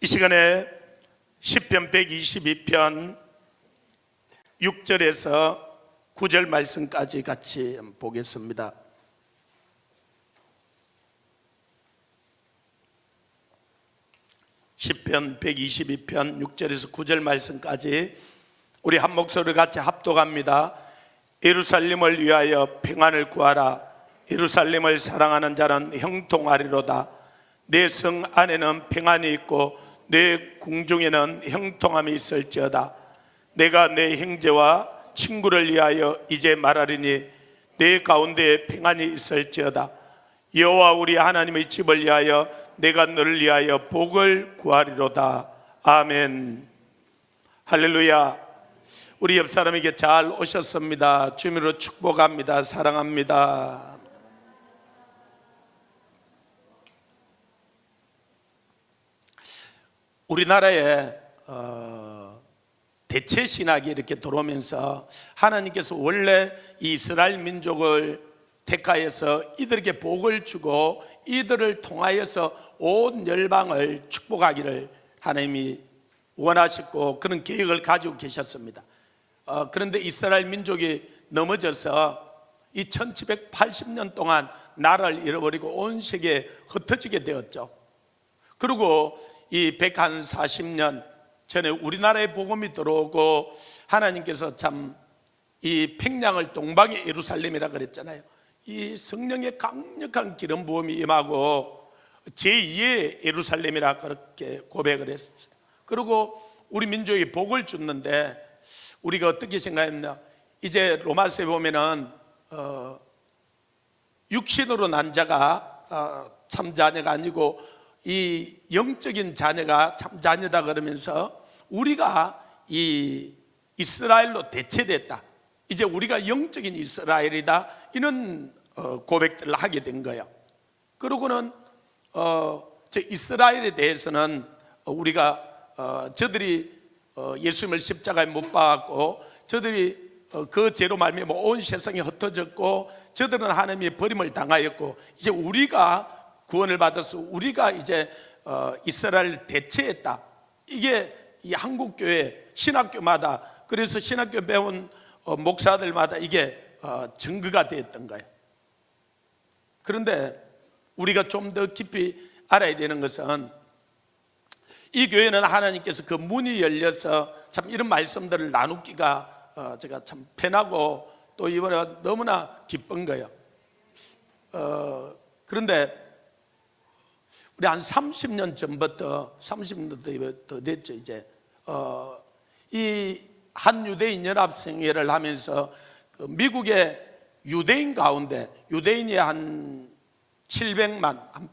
이 시간에 시편 122편 6절에서 9절 말씀까지 같이 보겠습니다. 시편 122편 6절에서 9절 말씀까지 우리 한 목소리를 같이 합독합니다. 예루살렘을 위하여 평안을 구하라. 예루살렘을 사랑하는 자는 형통하리로다. 내 성 안에는 평안이 있고 내 궁중에는 형통함이 있을지어다. 내가 내 형제와 친구를 위하여 이제 말하리니 내 가운데에 평안이 있을지어다. 여호와 우리 하나님의 집을 위하여 내가 너를 위하여 복을 구하리로다. 아멘. 할렐루야. 우리 옆 사람에게 잘 오셨습니다. 주님으로 축복합니다. 사랑합니다. 우리나라에 대체 신학이 이렇게 들어오면서 하나님께서 원래 이스라엘 민족을 택하여서 이들에게 복을 주고 이들을 통하여서 온 열방을 축복하기를 하나님이 원하셨고 그런 계획을 가지고 계셨습니다. 그런데 이스라엘 민족이 넘어져서 이 1780년 동안 나라를 잃어버리고 온 세계에 흩어지게 되었죠. 그리고 이 140년 전에 우리나라에 복음이 들어오고 하나님께서 참 이 평양을 동방의 예루살렘이라 그랬잖아요. 이 성령의 강력한 기름 부음이 임하고 제2의 예루살렘이라 그렇게 고백을 했어요. 그리고 우리 민족이 복을 줬는데 우리가 어떻게 생각했나? 이제 로마서에 보면은 육신으로 난 자가 참 자녀가 아니고 이 영적인 자녀가 참 자녀다 그러면서 우리가 이 이스라엘로 대체됐다. 이제 우리가 영적인 이스라엘이다. 이런 고백들을 하게 된 거예요. 그러고는 저 이스라엘에 대해서는 우리가 저들이 예수님을 십자가에 못 박았고 저들이 그 죄로 말미암아 온 세상이 흩어졌고 저들은 하나님의 버림을 당하였고 이제 우리가 구원을 받아서 우리가 이제 이스라엘을 대체했다. 이게 이 한국교회 신학교마다 그래서 신학교 배운 목사들마다 이게 증거가 되었던 거예요. 그런데 우리가 좀 더 깊이 알아야 되는 것은 이 교회는 하나님께서 그 문이 열려서 참 이런 말씀들을 나누기가 제가 참 편하고 또 이번에 너무나 기쁜 거예요. 그런데 우리 한 30년 전부터 30년 더 됐죠. 이제 이 한유대인 연합생회를 하면서 그 미국의 유대인 가운데 유대인이 한 700만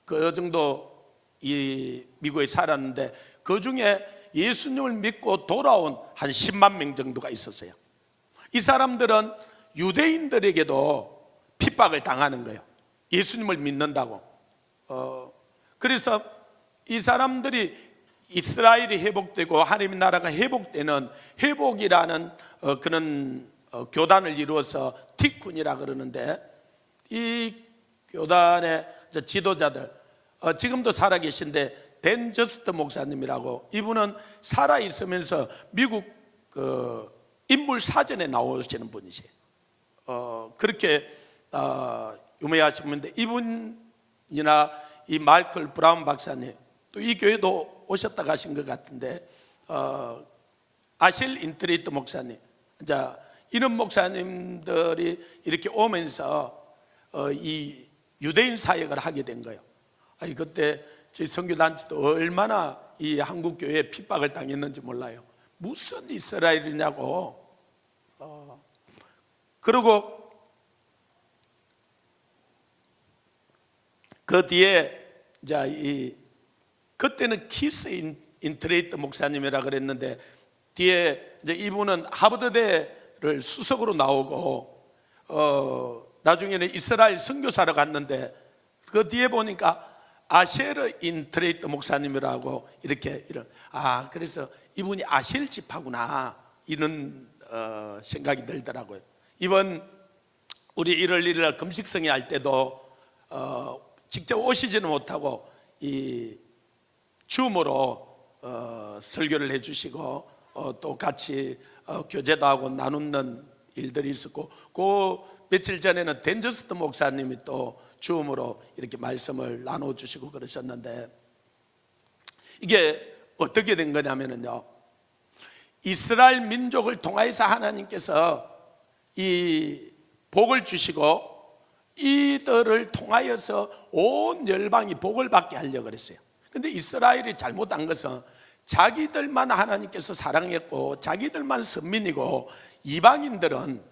그 정도 이 미국에 살았는데 그 중에 예수님을 믿고 돌아온 한 10만 명 정도가 있었어요. 이 사람들은 유대인들에게도 핍박을 당하는 거예요. 예수님을 믿는다고. 그래서 이 사람들이 이스라엘이 회복되고 하나님의 나라가 회복되는 회복이라는 그런 교단을 이루어서 티쿤이라 그러는데 이 교단의 지도자들 지금도 살아계신데 댄 저스트 목사님이라고 이분은 살아있으면서 미국 그 인물 사전에 나오시는 분이세요. 그렇게 유명하신 분인데 이분이나 이 마이클 브라운 박사님 또 이 교회도 오셨다 가신 것 같은데 아실 인트레이트 목사님 이런 목사님들이 이렇게 오면서 이 유대인 사역을 하게 된 거예요. 아니 그때 저희 선교단체도 얼마나 이 한국 교회에 핍박을 당했는지 몰라요. 무슨 이스라엘이냐고. 그리고 그 뒤에 이제 그때는 키스 인트레이트 목사님이라 그랬는데 뒤에 이제 이분은 하버드대를 수석으로 나오고 나중에는 이스라엘 선교사로 갔는데 그 뒤에 보니까 아셰르 인트레이트 목사님이라고 이렇게 그래서 이분이 아실 지파구나 이런 생각이 들더라고요. 이번 우리 1월 1일 날 금식성회 할 때도 직접 오시지는 못하고 이 줌으로 설교를 해주시고 또 같이 교제도 하고 나누는 일들이 있었고, 그 며칠 전에는 댄저스트 목사님이 또 줌으로 이렇게 말씀을 나눠주시고 그러셨는데, 이게 어떻게 된 거냐면요, 이스라엘 민족을 통하여서 하나님께서 이 복을 주시고 이들을 통하여서 온 열방이 복을 받게 하려고 그랬어요. 근데 이스라엘이 잘못한 것은 자기들만 하나님께서 사랑했고 자기들만 선민이고 이방인들은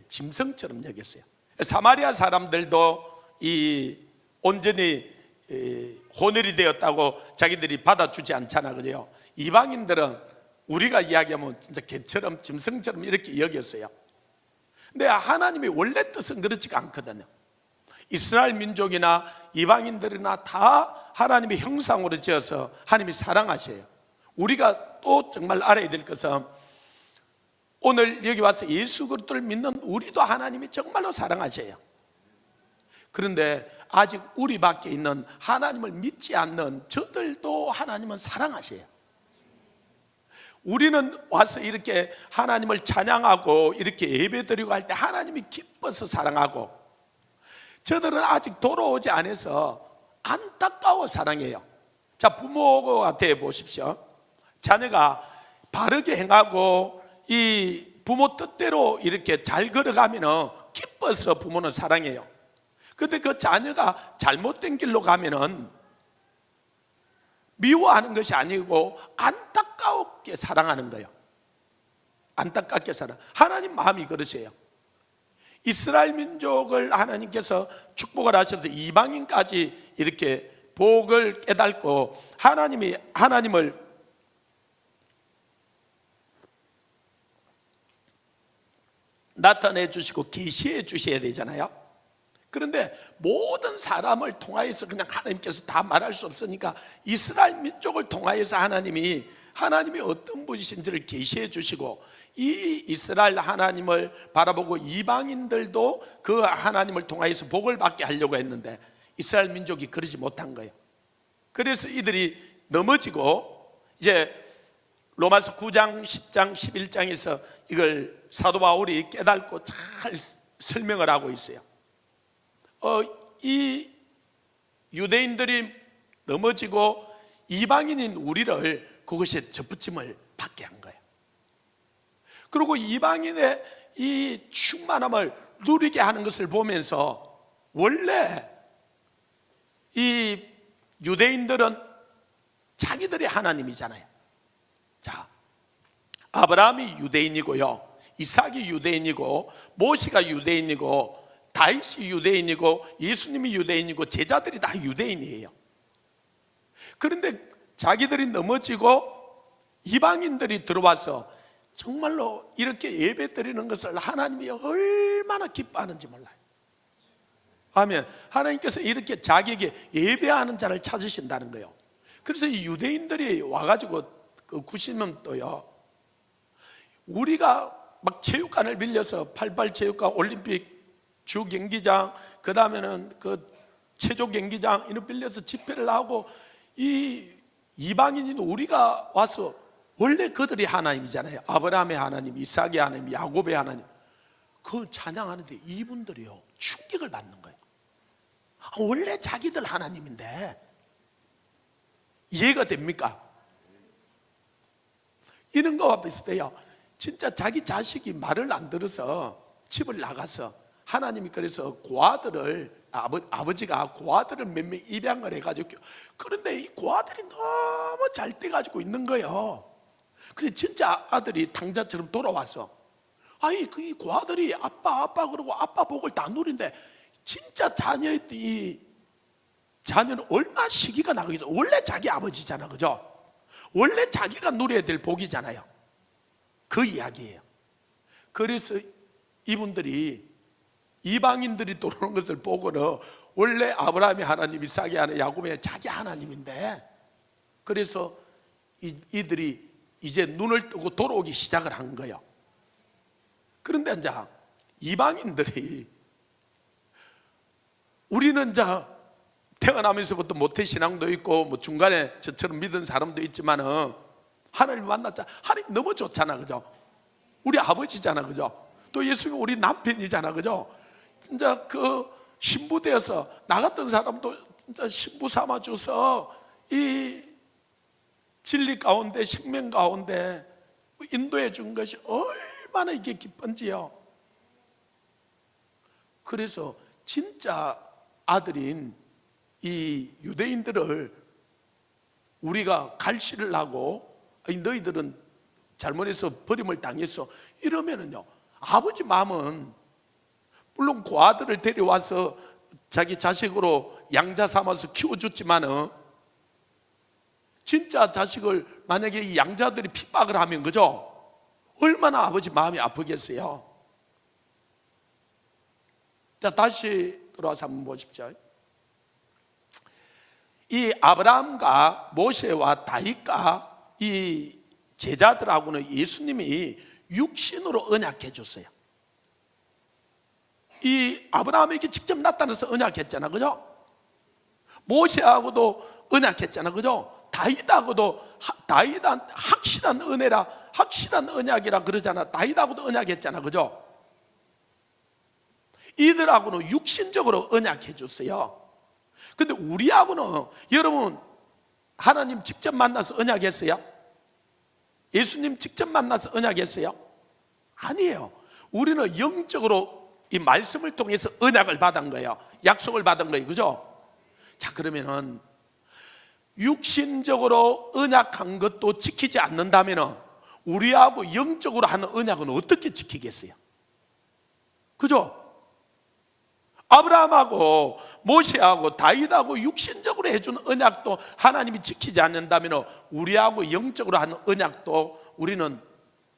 짐승처럼 여겼어요. 사마리아 사람들도 이 온전히 혼혈이 되었다고 자기들이 받아주지 않잖아, 그죠? 이방인들은 우리가 이야기하면 진짜 개처럼 짐승처럼 이렇게 여겼어요. 근데 하나님의 원래 뜻은 그렇지가 않거든요. 이스라엘 민족이나 이방인들이나 다 하나님의 형상으로 지어서 하나님이 사랑하셔요. 우리가 또 정말 알아야 될 것은, 오늘 여기 와서 예수 그리스도를 믿는 우리도 하나님이 정말로 사랑하셔요. 그런데 아직 우리 밖에 있는 하나님을 믿지 않는 저들도 하나님은 사랑하셔요. 우리는 와서 이렇게 하나님을 찬양하고 이렇게 예배드리고 할 때 하나님이 기뻐서 사랑하고, 저들은 아직 돌아오지 않아서 안타까워 사랑해요. 자, 부모가 돼 보십시오. 자녀가 바르게 행하고 이 부모 뜻대로 이렇게 잘 걸어가면 기뻐서 부모는 사랑해요. 근데 그 자녀가 잘못된 길로 가면은 미워하는 것이 아니고 안타깝게 사랑하는 거예요. 안타깝게 사랑. 하나님 마음이 그러세요. 이스라엘 민족을 하나님께서 축복을 하셔서 이방인까지 이렇게 복을 깨닫고 하나님을 나타내 주시고 계시해 주셔야 되잖아요. 그런데 모든 사람을 통하여서 그냥 하나님께서 다 말할 수 없으니까 이스라엘 민족을 통하여서 하나님이 어떤 분이신지를 계시해 주시고, 이 이스라엘 하나님을 바라보고 이방인들도 그 하나님을 통하여서 복을 받게 하려고 했는데 이스라엘 민족이 그러지 못한 거예요. 그래서 이들이 넘어지고, 이제 로마서 9장, 10장, 11장에서 이걸 사도 바울이 깨닫고 잘 설명을 하고 있어요. 이 유대인들이 넘어지고 이방인인 우리를 그것에 접붙임을 받게 한 거예요. 그리고 이방인의 이 충만함을 누리게 하는 것을 보면서, 원래 이 유대인들은 자기들의 하나님이잖아요. 자, 아브라함이 유대인이고요, 이삭이 유대인이고, 모시가 유대인이고, 다윗이 유대인이고, 예수님이 유대인이고, 제자들이 다 유대인이에요. 그런데 자기들이 넘어지고 이방인들이 들어와서 정말로 이렇게 예배 드리는 것을 하나님이 얼마나 기뻐하는지 몰라요. 아멘. 하나님께서 이렇게 자기에게 예배하는 자를 찾으신다는 거예요. 그래서 이 유대인들이 와가지고 그 90년도요, 우리가 막 체육관을 빌려서 88 체육관, 올림픽 주 경기장, 그 다음에는 그 체조 경기장 이런 빌려서 집회를 하고, 이 이방인인 우리가 와서, 원래 그들이 하나님이잖아요. 아브라함의 하나님, 이삭의 하나님, 야곱의 하나님, 그걸 찬양하는데 이분들이요 충격을 받는 거예요. 원래 자기들 하나님인데 이해가 됩니까? 이런 거와 비슷해요. 진짜 자기 자식이 말을 안 들어서 집을 나가서, 하나님이 그래서 고아들을, 아버지가 고아들을 몇 명 입양을 해가지고, 그런데 이 고아들이 너무 잘 돼가지고 있는 거예요. 그래 진짜 아들이 당자처럼 돌아와서, 아니 그 고아들이 아빠 그러고 아빠 복을 다 누린데, 진짜 이 자녀는 얼마나 시기가 나겠어. 원래 자기 아버지잖아, 그죠? 원래 자기가 누려야 될 복이잖아요. 그 이야기예요. 그래서 이분들이, 이방인들이 들어오는 것을 보고는 원래 아브라함이 하나님, 이삭이 하나님, 야곱이 자기 하나님인데, 그래서 이들이 이제 눈을 뜨고 돌아오기 시작을 한 거예요. 그런데 이제 이방인들이, 우리는 이제 태어나면서부터 모태신앙도 있고 뭐 중간에 저처럼 믿은 사람도 있지만은 하나님 만났자 하나님 너무 좋잖아, 그죠? 우리 아버지잖아, 그죠? 또 예수님이 우리 남편이잖아, 그죠? 진짜 그 신부 되어서 나 같은 사람도 진짜 신부 삼아줘서 이 진리 가운데 생명 가운데 인도해 준 것이 얼마나 이게 기쁜지요. 그래서 진짜 아들인 이 유대인들을 우리가 갈시를 하고 너희들은 잘못해서 버림을 당했어 이러면은요, 아버지 마음은 물론 그 아들을 데려와서 자기 자식으로 양자 삼아서 키워줬지만은 진짜 자식을 만약에 이 양자들이 핍박을 하면, 그죠? 얼마나 아버지 마음이 아프겠어요. 자, 다시 돌아와서 한번 보십시오. 이 아브라함과 모세와 다윗과 이 제자들하고는 예수님이 육신으로 언약해 줬어요. 이 아브라함에게 직접 나타나서 언약했잖아, 그죠? 모세하고도 언약했잖아, 그죠? 다윗하고도 다윗한 확실한 은혜라, 확실한 언약이라 그러잖아. 다윗하고도 언약했잖아, 그죠? 이들하고는 육신적으로 언약해 줬어요. 근데 우리하고는, 여러분, 하나님 직접 만나서 언약했어요? 예수님 직접 만나서 언약했어요? 아니에요. 우리는 영적으로 이 말씀을 통해서 언약을 받은 거예요. 약속을 받은 거예요, 그죠? 자, 그러면은 육신적으로 언약한 것도 지키지 않는다면 우리하고 영적으로 하는 언약은 어떻게 지키겠어요? 그죠? 아브라함하고 모세하고 다윗하고 육신적으로 해준 언약도 하나님이 지키지 않는다면 우리하고 영적으로 하는 언약도 우리는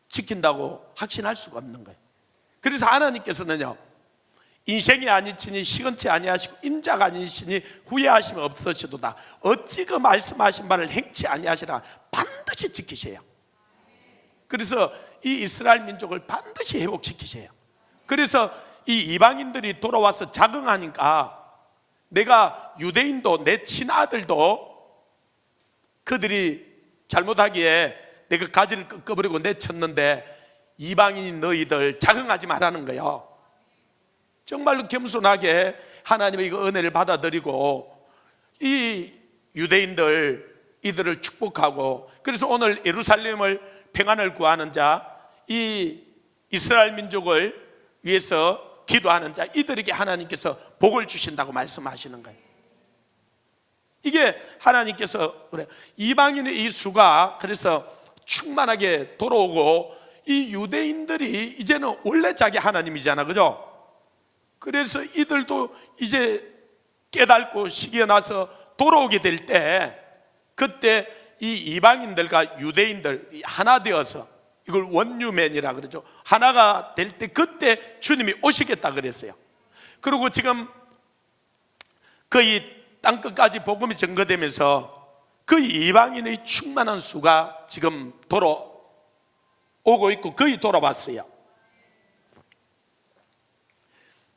지킨다고 확신할 수가 없는 거예요. 그래서 하나님께서는요, 인생이 아니치니 시건치 아니하시고 인자가 아니시니 후회하심이 없으시도다. 어찌 그 말씀하신 바를 행치 아니하시라. 반드시 지키셔요. 그래서 이 이스라엘 민족을 반드시 회복시키셔요. 그래서 이 이방인들이 돌아와서 자긍하니까 내가 유대인도 내 친아들도 그들이 잘못하기에 내가 가지를 꺾어버리고 내쳤는데 이방인인 너희들 자긍하지 말라는 거예요. 정말로 겸손하게 하나님의 이거 은혜를 받아들이고 이 유대인들 이들을 축복하고, 그래서 오늘 예루살렘을 평안을 구하는 자, 이 이스라엘 민족을 위해서 기도하는 자, 이들에게 하나님께서 복을 주신다고 말씀하시는 거예요. 이게 하나님께서 그래, 이방인의 이 수가 그래서 충만하게 돌아오고, 이 유대인들이 이제는 원래 자기 하나님이잖아, 그죠? 그래서 이들도 이제 깨닫고 시기에 나서 돌아오게 될 때, 그때 이 이방인들과 유대인들 하나 되어서, 이걸 원유맨이라 그러죠. 하나가 될 때 그때 주님이 오시겠다 그랬어요. 그리고 지금 거의 땅끝까지 복음이 전거되면서 그 이방인의 충만한 수가 지금 돌아오고 있고 거의 돌아왔어요.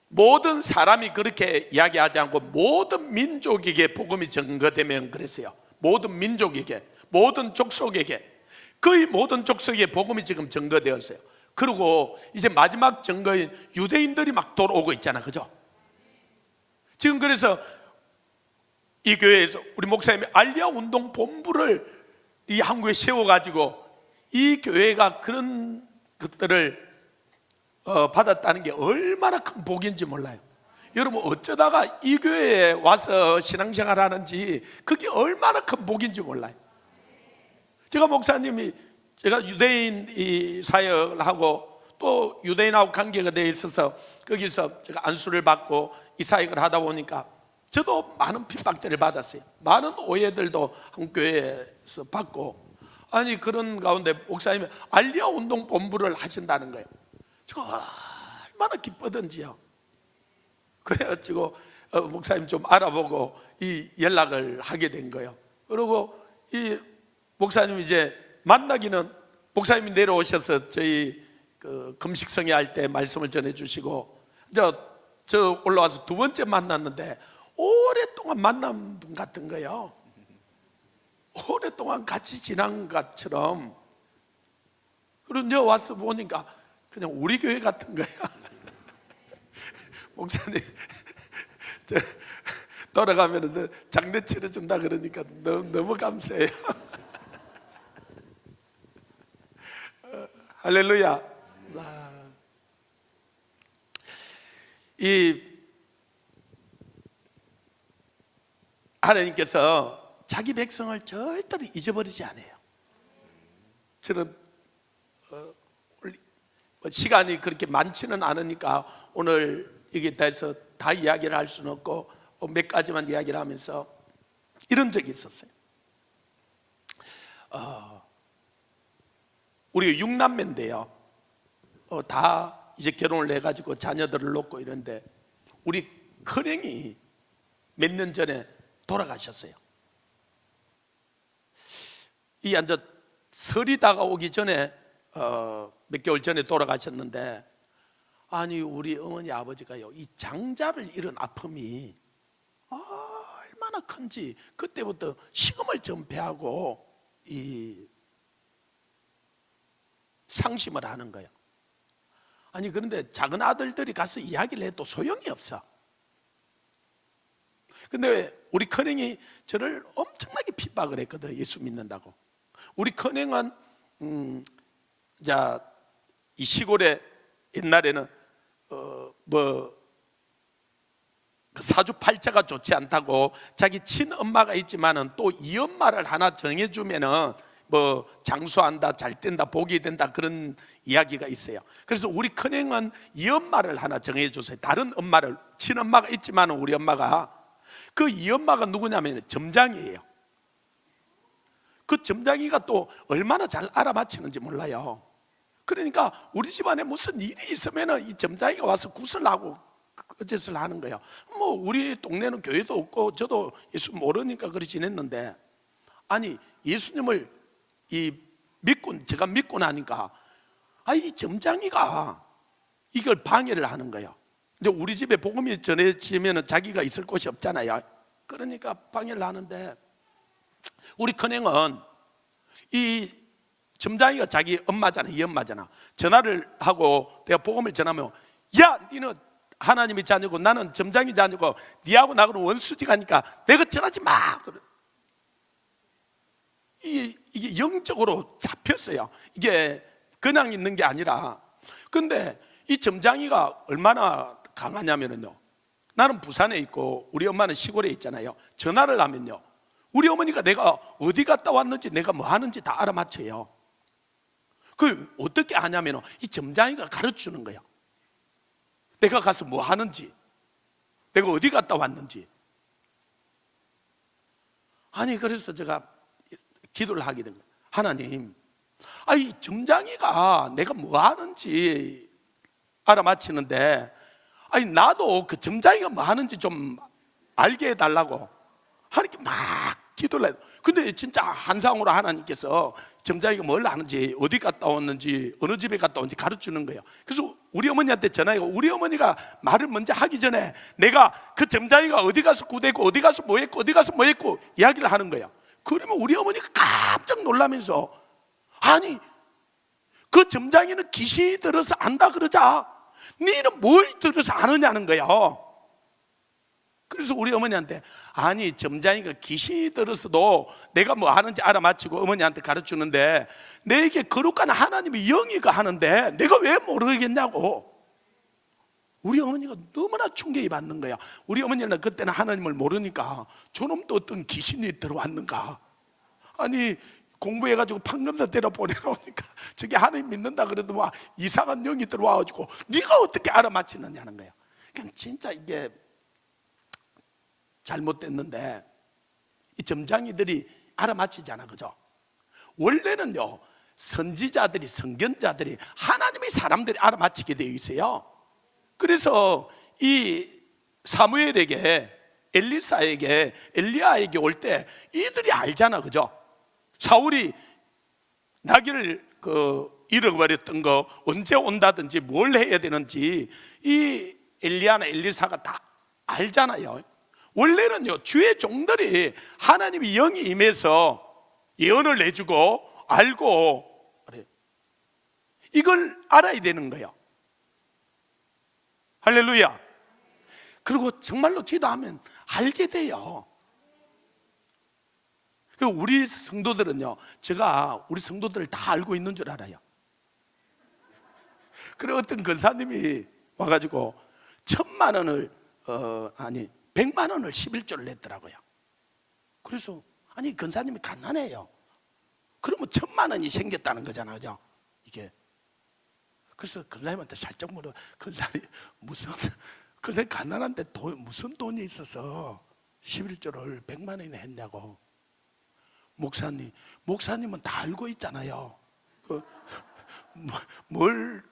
모든 사람이 그렇게 이야기하지 않고 모든 민족에게 복음이 전거되면 그랬어요. 모든 민족에게, 모든 족속에게, 거의 모든 족속에 복음이 지금 전거되었어요. 그리고 이제 마지막 전거인 유대인들이 막 돌아오고 있잖아, 그죠? 지금 그래서 이 교회에서 우리 목사님이 알리아 운동 본부를 이 한국에 세워가지고 이 교회가 그런 것들을 받았다는 게 얼마나 큰 복인지 몰라요. 여러분, 어쩌다가 이 교회에 와서 신앙생활 하는지 그게 얼마나 큰 복인지 몰라요. 제가 목사님이, 제가 유대인 이 사역을 하고 또 유대인하고 관계가 되어 있어서 거기서 제가 안수를 받고 이 사역을 하다 보니까 저도 많은 핍박들을 받았어요. 많은 오해들도 한 교회에서 받고, 아니 그런 가운데 목사님이 알리아 운동 본부를 하신다는 거예요. 저 얼마나 기쁘던지요. 그래가지고 목사님 좀 알아보고 이 연락을 하게 된 거예요. 그리고 이 목사님 이제 만나기는, 목사님이 내려오셔서 저희 그 금식성회 할 때 말씀을 전해주시고 저 올라와서 두 번째 만났는데 오랫동안 오랫동안 만난 분 같은 거예요. 오랫동안 같이 지난 것처럼. 그리고 너 와서 보니까 그냥 우리 교회 같은 거야. 목사님 돌아가면 장례 치러준다 그러니까 너무 감사해요. 할렐루야. 이 하나님께서 자기 백성을 절대로 잊어버리지 않아요. 저는 시간이 그렇게 많지는 않으니까 오늘 여기에 대해서 다 이야기를 할 수는 없고 몇 가지만 이야기를 하면서 이런 적이 있었어요. 우리 6남매인데요. 다 이제 결혼을 해가지고 자녀들을 놓고 이런데 우리 큰형이 몇 년 전에 돌아가셨어요. 이 이제 설이 다가오기 전에 몇 개월 전에 돌아가셨는데, 아니 우리 어머니 아버지가요, 이 장자를 잃은 아픔이 얼마나 큰지 그때부터 식음을 전폐하고 이 상심을 하는 거예요. 아니 그런데 작은 아들들이 가서 이야기를 해도 소용이 없어. 근데 우리 큰형이 저를 엄청나게 핍박을 했거든. 예수 믿는다고. 우리 큰형은 이 시골에 옛날에는 그 사주팔자가 좋지 않다고 자기 친엄마가 있지만은 또 이 엄마를 하나 정해주면은 뭐 장수한다, 잘 된다, 복이 된다, 그런 이야기가 있어요. 그래서 우리 큰형은 이 엄마를 하나 정해줬어요. 다른 엄마를, 친엄마가 있지만은 우리 엄마가, 그 이 엄마가 누구냐면 점장이에요. 그 점장이가 또 얼마나 잘 알아맞히는지 몰라요. 그러니까 우리 집안에 무슨 일이 있으면은 이 점장이가 와서 구슬하고 어째서 하는 거예요. 뭐 우리 동네는 교회도 없고 저도 예수 모르니까 그렇게 지냈는데, 아니 예수님을 제가 믿고 나니까 이 점장이가 이걸 방해를 하는 거예요. 근데 우리 집에 복음이 전해지면 자기가 있을 곳이 없잖아요. 그러니까 방해를 하는데, 우리 큰형은 이 점장이가 자기 엄마잖아, 이 엄마잖아. 전화를 하고 내가 복음을 전하면, 야 니는 하나님이 자녀고 나는 점장이 자녀고 니하고 나하고는 원수지가니까 내가 전하지 마. 이게 영적으로 잡혔어요. 이게 그냥 있는 게 아니라. 근데 이 점장이가 얼마나 강하냐면요, 나는 부산에 있고 우리 엄마는 시골에 있잖아요. 전화를 하면요, 우리 어머니가 내가 어디 갔다 왔는지 내가 뭐 하는지 다 알아맞혀요. 그 어떻게 하냐면 이 점장이가 가르쳐주는 거예요. 내가 가서 뭐 하는지, 내가 어디 갔다 왔는지. 아니 그래서 제가 기도를 하게 된 거예요. 하나님, 이 점장이가 내가 뭐 하는지 알아맞히는데, 나도 그 점장이가 뭐 하는지 좀 알게 해달라고 하나님께 막 기도를 해요. 근데 진짜 한상으로 하나님께서 점장이가 뭘 하는지, 어디 갔다 왔는지, 어느 집에 갔다 왔는지 가르쳐주는 거예요. 그래서 우리 어머니한테 전화해서 우리 어머니가 말을 먼저 하기 전에 내가 그 점장이가 어디 가서 구대고 어디 가서 뭐 했고 어디 가서 뭐 했고 이야기를 하는 거예요. 그러면 우리 어머니가 깜짝 놀라면서, 아니 그 점장이는 귀신이 들어서 안다 그러자 너는 뭘 들어서 아느냐는 거예요. 그래서 우리 어머니한테, 아니 점장이가 귀신이 들어서도 내가 뭐 하는지 알아맞히고 어머니한테 가르치는데, 내게 거룩한 하나님의 영이가 하는데 내가 왜 모르겠냐고. 우리 어머니가 너무나 충격이 받는 거야. 우리 어머니는 그때는 하나님을 모르니까 저놈도 어떤 귀신이 들어왔는가. 아니 공부해가지고 판검사 때려 보내놓으니까 저게 하나님 믿는다 그래도 막 이상한 영이 들어와가지고 네가 어떻게 알아맞히느냐는 거야. 그냥 진짜 이게 잘못됐는데, 이 점장이들이 알아맞히잖아, 그죠? 원래는요, 선지자들이, 선견자들이, 하나님의 사람들이 알아맞히게 되어 있어요. 그래서 이 사무엘에게, 엘리사에게, 엘리야에게 올 때 이들이 알잖아, 그죠? 사울이 나귀를 잃어버렸던 거, 언제 온다든지 뭘 해야 되는지 이 엘리야나 엘리사가 다 알잖아요. 원래는요, 주의 종들이 하나님의 영이 임해서 예언을 내주고 알고 그래. 이걸 알아야 되는 거예요. 할렐루야. 그리고 정말로 기도하면 알게 돼요. 우리 성도들은요, 제가 우리 성도들을 다 알고 있는 줄 알아요. 그래 어떤 권사님이 와가지고 1,000만 원을 100만 원을 11조를 냈더라고요. 그래서 아니 권사님이 가난해요. 그러면 1,000만 원이 생겼다는 거잖아요, 그죠? 이게 그래서 권사님한테 살짝 물어, 권사님 무슨 권사님 가난한데 무슨 돈이 있어서 11조를 100만 원이나 했냐고. 목사님은 다 알고 있잖아요. 뭘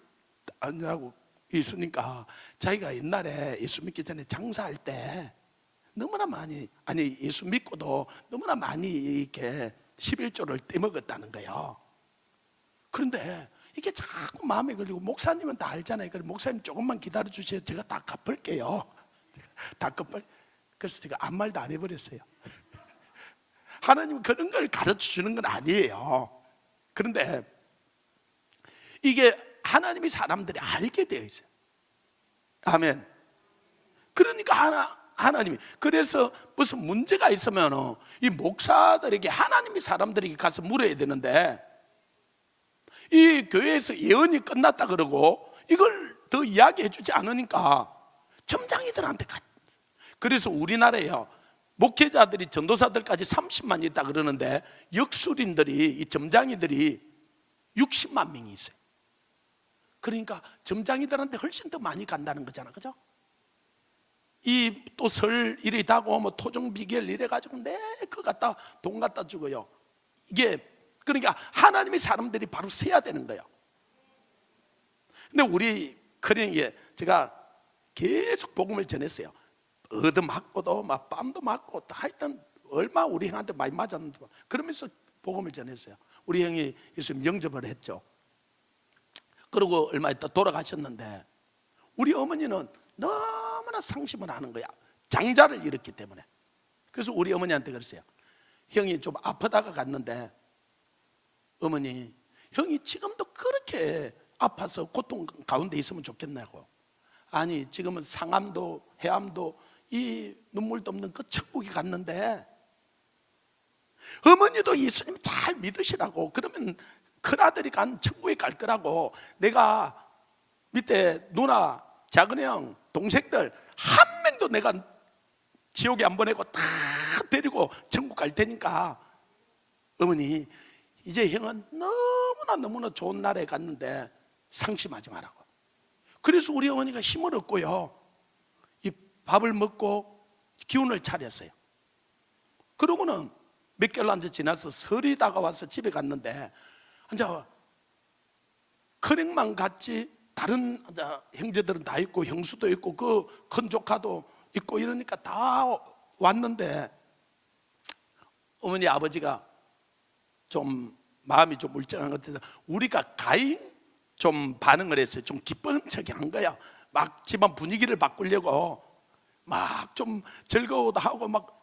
아냐고 있으니까 자기가 옛날에 예수 믿기 전에 장사할 때 너무나 많이, 아니 예수 믿고도 너무나 많이 이렇게 11조를 떼먹었다는 거예요. 그런데 이게 자꾸 마음에 걸리고, 목사님은 다 알잖아요. 그래 목사님 조금만 기다려 주세요. 제가 다 갚을게요. 다 갚을. 그래서 제가 아무 말도 안 해버렸어요. 하나님은 그런 걸 가르쳐 주는 건 아니에요. 그런데 이게 하나님이 사람들이 알게 되어 있어요. 아멘. 그러니까 하나님이, 그래서 무슨 문제가 있으면 이 목사들에게, 하나님이 사람들에게 가서 물어야 되는데, 이 교회에서 예언이 끝났다 그러고 이걸 더 이야기해 주지 않으니까 점장이들한테 그래서 우리나라에요, 목회자들이 전도사들까지 30만 있다 그러는데 역술인들이, 이 점장이들이 60만 명이 있어요. 그러니까 점장이들한테 훨씬 더 많이 간다는 거잖아, 그죠? 이 또 설 이래 다고 뭐 토종 비결 이래 가지고 그거 갖다 돈 갖다 주고요. 이게 그러니까 하나님의 사람들이 바로 세야 되는 거예요. 근데 우리 그러니까 제가 계속 복음을 전했어요. 얻어맞고도 막 뺨도 맞고 하여튼 얼마 우리 형한테 많이 맞았는데, 그러면서 복음을 전했어요. 우리 형이 예수님 영접을 했죠. 그리고 얼마 있다 돌아가셨는데 우리 어머니는 너무나 상심을 하는 거야. 장자를 잃었기 때문에. 그래서 우리 어머니한테 그랬어요. 형이 좀 아프다가 갔는데, 어머니 형이 지금도 그렇게 아파서 고통 가운데 있으면 좋겠냐고. 아니 지금은 상암도 해암도 이 눈물도 없는 그 천국에 갔는데, 어머니도 예수님 잘 믿으시라고, 그러면 큰아들이 간 천국에 갈 거라고. 내가 밑에 누나, 작은 형, 동생들 한 명도 내가 지옥에 안 보내고 다 데리고 천국 갈 테니까 어머니 이제 형은 너무나 좋은 나라에 갔는데 상심하지 말라고. 그래서 우리 어머니가 힘을 얻고요, 이 밥을 먹고 기운을 차렸어요. 그러고는 몇 개월 안 지나서 설이 다가와서 집에 갔는데, 이제 큰형만 갔지 다른 형제들은 다 있고 형수도 있고 그 큰 조카도 있고 이러니까 다 왔는데, 어머니 아버지가 좀 마음이 좀 울적한 것 같아서 우리가 가히 좀 반응을 했어요. 좀 기쁜 척이 한 거야. 막 집안 분위기를 바꾸려고 막 좀 즐거워도 하고 막.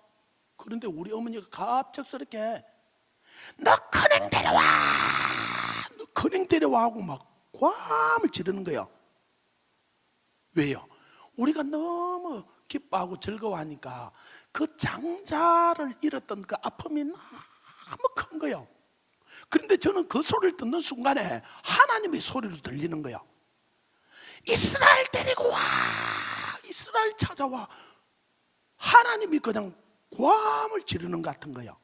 그런데 우리 어머니가 갑작스럽게 너 큰형 데려와, 너 큰형 데려와 하고 막 고함을 지르는 거예요. 왜요? 우리가 너무 기뻐하고 즐거워하니까 그 장자를 잃었던 그 아픔이 너무 큰 거예요. 그런데 저는 그 소리를 듣는 순간에 하나님의 소리로 들리는 거예요. 이스라엘 데리고 와, 이스라엘 찾아와. 하나님이 그냥 고함을 지르는 것 같은 거예요.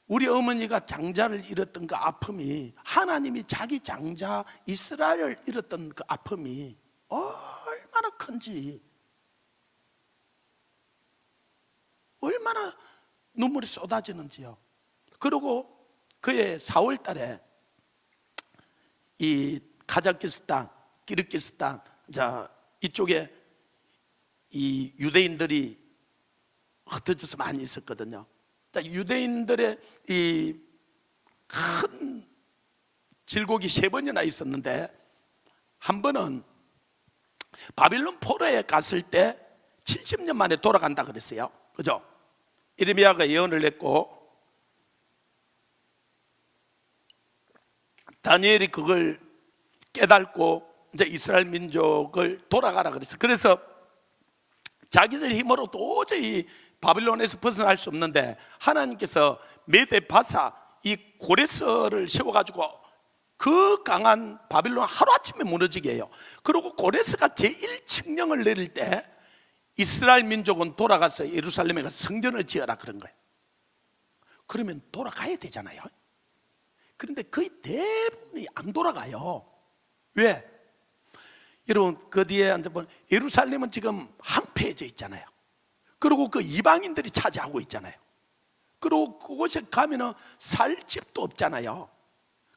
우리 어머니가 장자를 잃었던 그 아픔이, 하나님이 자기 장자 이스라엘을 잃었던 그 아픔이 얼마나 큰지, 얼마나 눈물이 쏟아지는지요. 그리고 그해 4월 달에 이 카자흐스탄, 키르기스탄 이쪽에 이 유대인들이 흩어져서 많이 있었거든요. 유대인들의 이 큰 질곡이 3번이나 있었는데, 한 번은 바빌론 포로에 갔을 때 70년 만에 돌아간다 그랬어요. 그죠? 이레미야가 예언을 했고 다니엘이 그걸 깨닫고 이제 이스라엘 민족을 돌아가라 그랬어요. 그래서 자기들 힘으로 도저히 바빌론에서 벗어날 수 없는데 하나님께서 메대 바사 이 고레스를 세워가지고 그 강한 바빌론 하루아침에 무너지게 해요. 그리고 고레스가 제1칙령을 내릴 때 이스라엘 민족은 돌아가서 예루살렘에 가서 성전을 지어라 그런 거예요. 그러면 돌아가야 되잖아요. 그런데 거의 대부분이 안 돌아가요. 왜? 여러분 그 뒤에 앉아보면 예루살렘은 지금 한패해져 있잖아요. 그리고 그 이방인들이 차지하고 있잖아요. 그리고 그곳에 가면은 살 집도 없잖아요.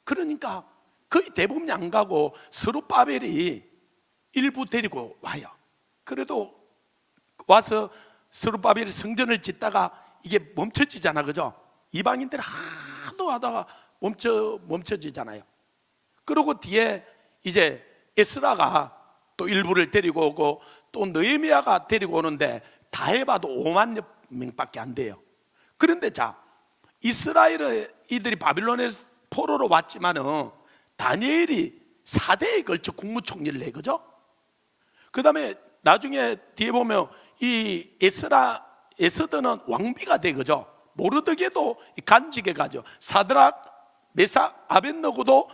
그러니까 거의 대부분이 안 가고 스룹바벨이 일부 데리고 와요. 그래도 와서 스룹바벨이 성전을 짓다가 이게 멈춰지잖아, 그죠? 이방인들이 하도 하다가 멈춰지잖아요. 그리고 뒤에 이제 에스라가 또 일부를 데리고 오고 또 느헤미야가 데리고 오는데 다 해봐도 5만 명밖에 안 돼요. 그런데 자, 이스라엘 이들이 바빌론에서 포로로 왔지만은 다니엘이 4대에 걸쳐 국무총리를 해, 그죠? 그 다음에 나중에 뒤에 보면 이 에스더는 왕비가 돼, 그죠? 모르드게도 간직에 가죠. 사드락, 메삭, 아벳느고도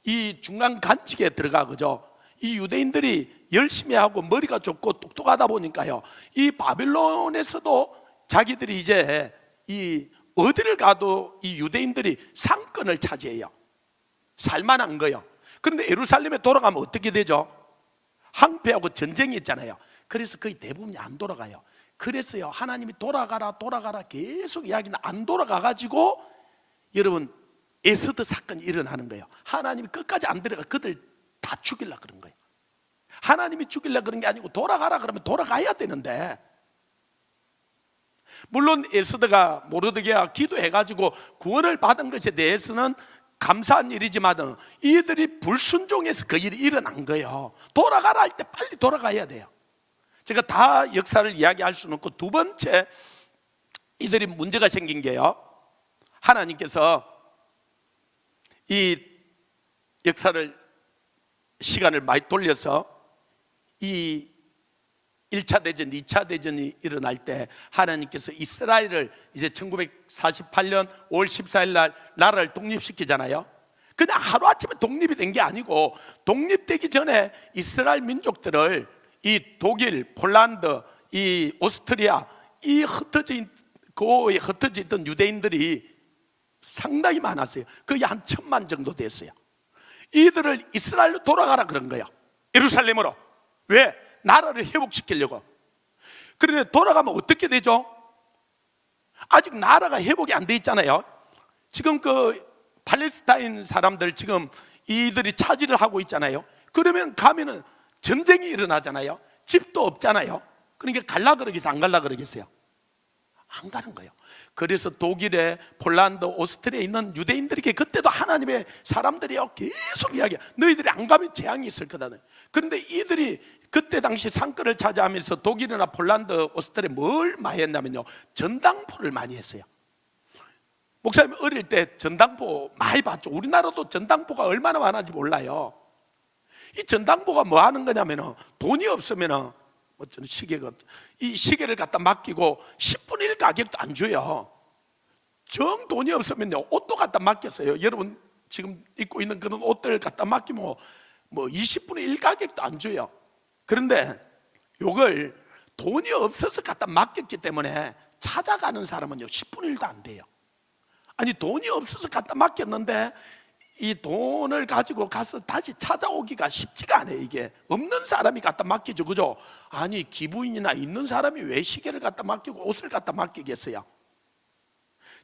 이 중간 간직에 들어가, 그죠? 이 유대인들이 열심히 하고 머리가 좋고 똑똑하다 보니까요, 이 바빌론에서도 자기들이 이제 이 어디를 가도 이 유대인들이 상권을 차지해요. 살만한 거요. 그런데 예루살렘에 돌아가면 어떻게 되죠? 항폐하고 전쟁이 있잖아요. 그래서 거의 대부분이 안 돌아가요. 그래서요, 하나님이 돌아가라 계속 이야기는 안 돌아가가지고 여러분 에스더 사건이 일어나는 거예요. 하나님이 끝까지 안 들어가 그들 다 죽이려고 그런 거예요. 하나님이 죽이려고 그런 게 아니고 돌아가라 그러면 돌아가야 되는데, 물론 에스더가 모르드게가 기도해가지고 구원을 받은 것에 대해서는 감사한 일이지만 이들이 불순종해서 그 일이 일어난 거예요. 돌아가라 할 때 빨리 돌아가야 돼요. 제가 다 역사를 이야기할 수는 없고, 두 번째 이들이 문제가 생긴 게요, 하나님께서 이 역사를 시간을 많이 돌려서 이 1차 대전, 2차 대전이 일어날 때 하나님께서 이스라엘을 이제 1948년 5월 14일 날 나라를 독립시키잖아요. 그냥 하루아침에 독립이 된 게 아니고, 독립되기 전에 이스라엘 민족들을 이 독일, 폴란드, 이 오스트리아, 이 흩어져 있던 유대인들이 상당히 많았어요. 거의 한 1,000만 정도 됐어요. 이들을 이스라엘로 돌아가라 그런 거예요. 예루살렘으로. 왜? 나라를 회복시키려고. 그런데 돌아가면 어떻게 되죠? 아직 나라가 회복이 안 돼 있잖아요. 지금 그 팔레스타인 사람들 지금 이들이 차지를 하고 있잖아요. 그러면 가면은 전쟁이 일어나잖아요. 집도 없잖아요. 그러니까 갈라 그러겠어요? 안 갈라 그러겠어요? 안 가는 거예요. 그래서 독일에, 폴란드, 오스트리아에 있는 유대인들에게 그때도 하나님의 사람들이요 계속 이야기해요. 너희들이 안 가면 재앙이 있을 거다. 그런데 이들이 그때 당시 상권을 차지하면서 독일이나 폴란드, 오스트리아에 뭘 많이 했냐면요, 전당포를 많이 했어요. 목사님 어릴 때 전당포 많이 봤죠. 우리나라도 전당포가 얼마나 많은지 몰라요. 이 전당포가 뭐 하는 거냐면, 돈이 없으면 어쩌는 시계가, 이 시계를 갖다 맡기고 10분의 1 가격도 안 줘요. 정 돈이 없으면요, 옷도 갖다 맡겼어요. 여러분 지금 입고 있는 그런 옷들을 갖다 맡기면 뭐 20분의 1 가격도 안 줘요. 그런데 요걸 돈이 없어서 갖다 맡겼기 때문에 찾아가는 사람은요 10분의 1도 안 돼요. 아니 돈이 없어서 갖다 맡겼는데 이 돈을 가지고 가서 다시 찾아오기가 쉽지가 않아요. 이게 없는 사람이 갖다 맡기죠, 그죠? 아니 기부인이나 있는 사람이 왜 시계를 갖다 맡기고 옷을 갖다 맡기겠어요?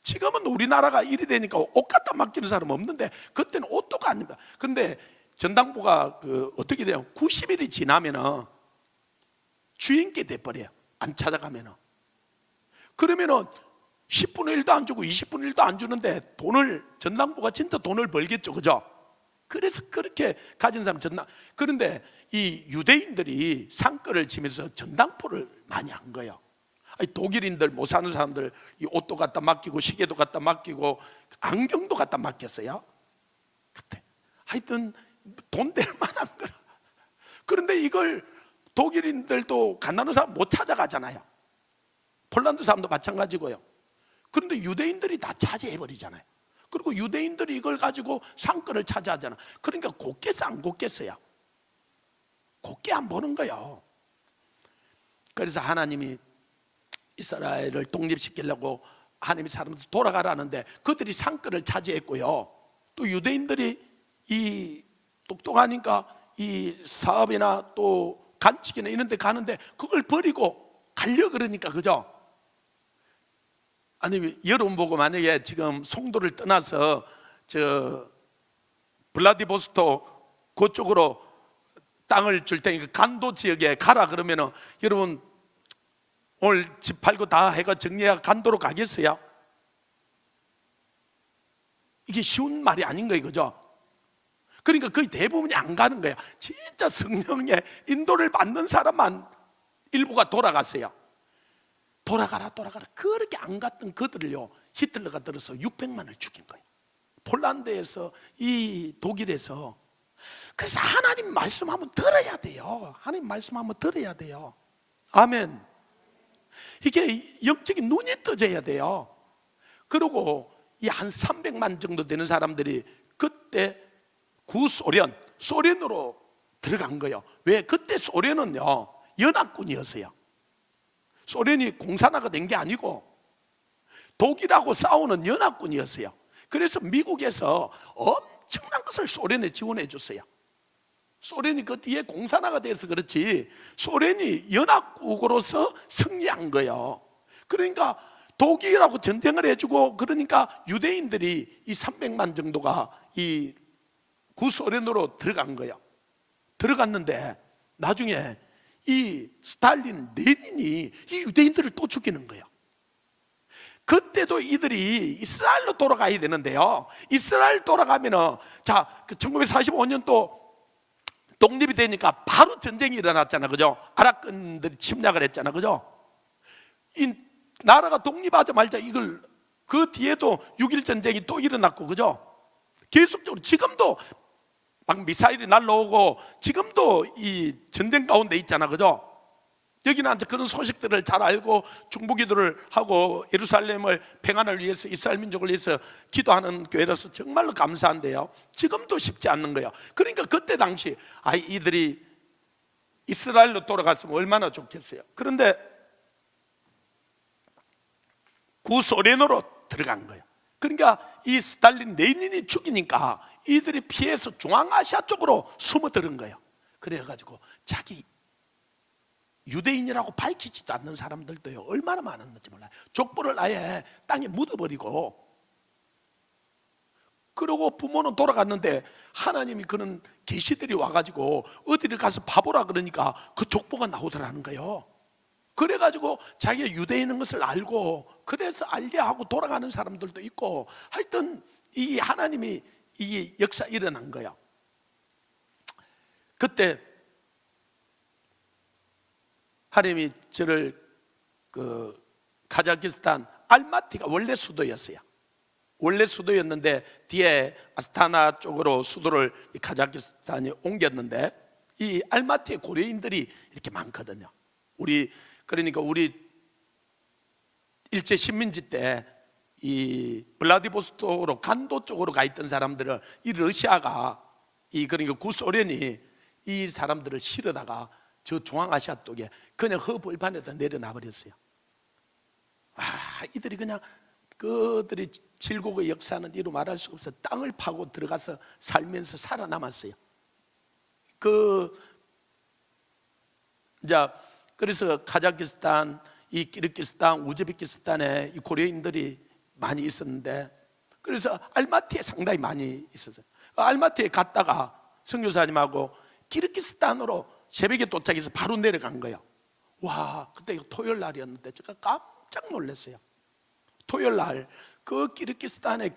지금은 우리나라가 일이 되니까 옷 갖다 맡기는 사람 없는데, 그때는 옷도 아닙니다. 근데 전당포가 어떻게 돼요? 90일이 지나면은 주인께 돼버려요. 안 찾아가면은. 그러면은 10분의 1도 안 주고 20분의 1도 안 주는데 전당포가 진짜 돈을 벌겠죠, 그죠? 그래서 그렇게 가진 사람 그런데 이 유대인들이 상권을 치면서 전당포를 많이 한 거예요. 아니, 독일인들 못 사는 사람들 이 옷도 갖다 맡기고 시계도 갖다 맡기고 안경도 갖다 맡겼어요. 그때 하여튼 돈 될 만한 거라. 그런데 이걸 독일인들도 가난한 사람 못 찾아가잖아요. 폴란드 사람도 마찬가지고요. 그런데 유대인들이 다 차지해버리잖아요. 그리고 유대인들이 이걸 가지고 상권을 차지하잖아. 그러니까 곱겠어 안 곱겠어요? 곱게 안 보는 거예요. 그래서 하나님이 이스라엘을 독립시키려고 하나님이 사람들 돌아가라는데 그들이 상권을 차지했고요. 또 유대인들이 이 똑똑하니까 이 사업이나 또 간직이나 이런 데 가는데 그걸 버리고 가려 그러니까, 그죠? 아니, 여러분 보고 만약에 지금 송도를 떠나서 저 블라디보스토크 그쪽으로 땅을 줄 테니까 간도 지역에 가라 그러면은 여러분 오늘 집 팔고 다 해가 정리해가 간도로 가겠어요? 이게 쉬운 말이 아닌 거예요, 그죠? 그러니까 거의 대부분이 안 가는 거예요. 진짜 성령의 인도를 받는 사람만 일부가 돌아갔어요. 돌아가라 그렇게 안 갔던 그들을요, 히틀러가 들어서 600만을 죽인 거예요. 폴란드에서, 이 독일에서. 그래서 하나님 말씀 한번 들어야 돼요. 하나님 말씀 한번 들어야 돼요. 아멘. 이게 영적인 눈이 떠져야 돼요. 그리고 이 한 300만 정도 되는 사람들이 그때 소련으로 들어간 거예요. 왜? 그때 소련은요 연합군이었어요. 소련이 공산화가 된 게 아니고 독일하고 싸우는 연합군이었어요. 그래서 미국에서 엄청난 것을 소련에 지원해 줬어요. 소련이 그 뒤에 공산화가 돼서 그렇지 소련이 연합국으로서 승리한 거예요. 그러니까 독일하고 전쟁을 해주고, 그러니까 유대인들이 이 300만 정도가 이 구소련으로 들어간 거예요. 들어갔는데 나중에 이 스탈린, 레닌이 이 유대인들을 또 죽이는 거예요. 그때도 이들이 이스라엘로 돌아가야 되는데요, 이스라엘 돌아가면은 자, 1945년도 독립이 되니까 바로 전쟁이 일어났잖아, 그죠? 아랍군들이 침략을 했잖아, 그죠? 이 나라가 독립하자마자 이걸 그 뒤에도 6.1 전쟁이 또 일어났고, 그죠? 계속적으로 지금도 막 미사일이 날라오고 지금도 이 전쟁 가운데 있잖아, 그죠? 여기는 이제 그런 소식들을 잘 알고 중보기도를 하고 예루살렘을 평안을 위해서, 이스라엘 민족을 위해서 기도하는 교회라서 정말로 감사한데요, 지금도 쉽지 않는 거예요. 그러니까 그때 당시 이들이 이스라엘로 돌아갔으면 얼마나 좋겠어요. 그런데 구소련으로 들어간 거예요. 그러니까 이 스탈린, 레닌이 죽이니까 이들이 피해서 중앙아시아 쪽으로 숨어들은 거예요. 그래가지고 자기 유대인이라고 밝히지도 않는 사람들도요 얼마나 많았는지 몰라요. 족보를 아예 땅에 묻어버리고, 그러고 부모는 돌아갔는데 하나님이 그런 계시들이 와가지고 어디를 가서 봐보라 그러니까 그 족보가 나오더라는 거예요. 그래가지고 자기가 유대인인 것을 알고, 그래서 알려하고 돌아가는 사람들도 있고, 하여튼 이 하나님이 이 역사 일어난 거예요. 그때 하나님이 저를 그 카자흐스탄 알마티가 원래 수도였어요. 원래 수도였는데 뒤에 아스타나 쪽으로 수도를 카자흐스탄이 옮겼는데, 이 알마티에 고려인들이 이렇게 많거든요. 그러니까 우리 일제 식민지 때 이 블라디보스토크로 간도 쪽으로 가 있던 사람들을 이 러시아가 그러니까 구소련이 이 사람들을 실어다가 저 중앙아시아 쪽에 그냥 허벌판에다 내려놔 버렸어요. 이들이 그냥 그들이 질곡의 역사는 이루 말할 수 없어 땅을 파고 들어가서 살면서 살아남았어요. 그래서 카자흐스탄, 이 키르기스탄, 우즈베키스탄에 이 고려인들이 많이 있었는데, 그래서 알마티에 상당히 많이 있었어요. 알마티에 갔다가 선교사님하고 키르기스탄으로 새벽에 도착해서 바로 내려간 거예요. 와, 그때 토요일 날이었는데 제가 깜짝 놀랐어요. 토요일 날 그 키르기스탄의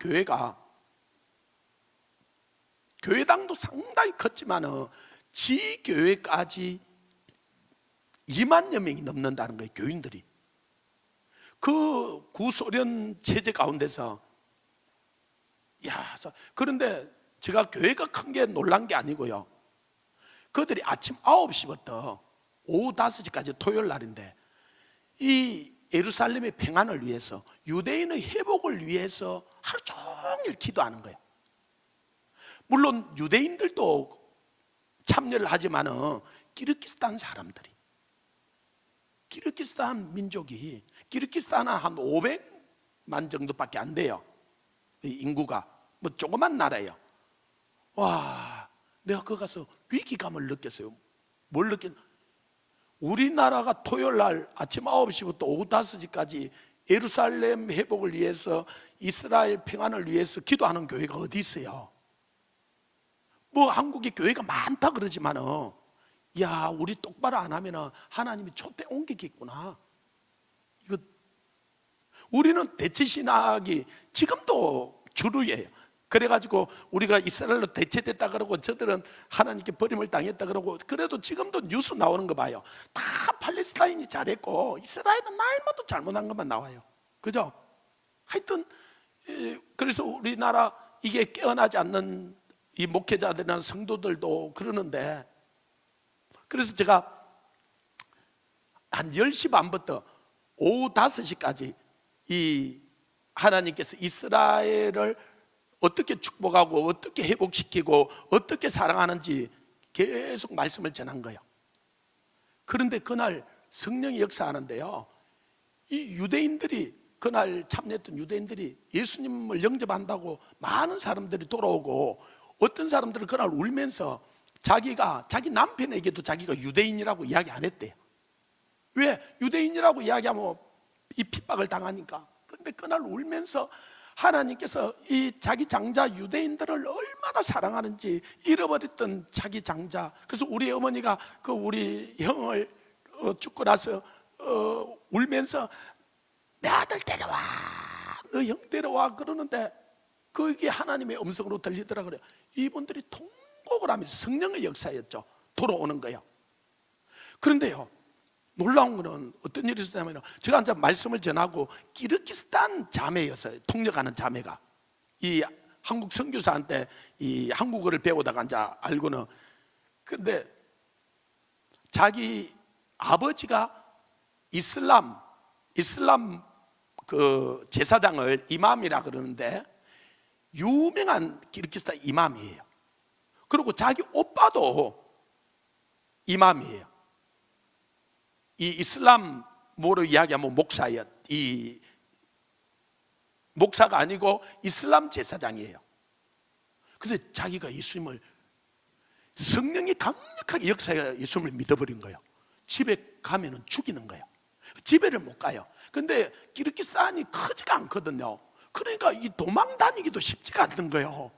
교회당도 상당히 컸지만은 지교회까지 2만여 명이 넘는다는 거예요, 교인들이. 그 구소련 체제 가운데서. 그런데 제가 교회가 큰 게 놀란 게 아니고요, 그들이 아침 9시부터 오후 5시까지 토요일 날인데 이 예루살렘의 평안을 위해서, 유대인의 회복을 위해서 하루 종일 기도하는 거예요. 물론 유대인들도 참여를 하지만은 키르기스탄 사람들이, 키르기스탄 민족이, 키르기스탄은 한 500만 정도밖에 안 돼요, 인구가. 뭐 조그만 나라예요. 와, 내가 거기 가서 위기감을 느꼈어요. 뭘 느꼈나? 우리나라가 토요일 날 아침 9시부터 오후 5시까지 예루살렘 회복을 위해서, 이스라엘 평안을 위해서 기도하는 교회가 어디 있어요? 뭐 한국에 교회가 많다 그러지만은, 야, 우리 똑바로 안 하면은 하나님이 촛대 옮기겠구나. 이거 우리는 대체 신학이 지금도 주류예요. 그래가지고 우리가 이스라엘로 대체됐다 그러고, 저들은 하나님께 버림을 당했다 그러고, 그래도 지금도 뉴스 나오는 거 봐요. 다 팔레스타인이 잘했고 이스라엘은 날마다 잘못한 것만 나와요. 그죠? 하여튼 그래서 우리나라 이게 깨어나지 않는 이 목회자들이나 성도들도 그러는데, 그래서 제가 한 10시 반부터 오후 5시까지 이 하나님께서 이스라엘을 어떻게 축복하고 어떻게 회복시키고 어떻게 사랑하는지 계속 말씀을 전한 거예요. 그런데 그날 성령이 역사하는데요, 이 유대인들이, 그날 참여했던 유대인들이 예수님을 영접한다고 많은 사람들이 돌아오고, 어떤 사람들은 그날 울면서 자기 남편에게도 자기가 유대인이라고 이야기 안 했대요. 왜? 유대인이라고 이야기하면 이 핍박을 당하니까. 그런데 그날 울면서 하나님께서 이 자기 장자 유대인들을 얼마나 사랑하는지, 잃어버렸던 자기 장자. 그래서 우리 어머니가 그 우리 형을 죽고 나서 울면서 내 아들 데려와, 너 형 데려와 그러는데, 그게 하나님의 음성으로 들리더라 그래요. 이분들이 통곡을 하면서, 성령의 역사였죠, 돌아오는 거예요. 그런데요, 놀라운 거는 어떤 일이 있었냐면, 제가 이제 말씀을 전하고 키르기스탄 자매였어요. 통역하는 자매가 이 한국 선교사한테 이 한국어를 배우다가 이제 알고는, 근데 자기 아버지가 이슬람 그 제사장을 이맘이라 그러는데, 유명한 키르기스탄 이맘이에요. 그리고 자기 오빠도 이맘이에요. 이 이슬람 뭐로 이야기하면 목사예요. 이 목사가 아니고 이슬람 제사장이에요. 근데 자기가 예수님을, 성령이 강력하게 역사해 예수님을 믿어버린 거예요. 집에 가면은 죽이는 거예요. 집에를 못 가요. 근데 키르기스탄이 크지가 않거든요. 그러니까 이 도망 다니기도 쉽지가 않는 거예요.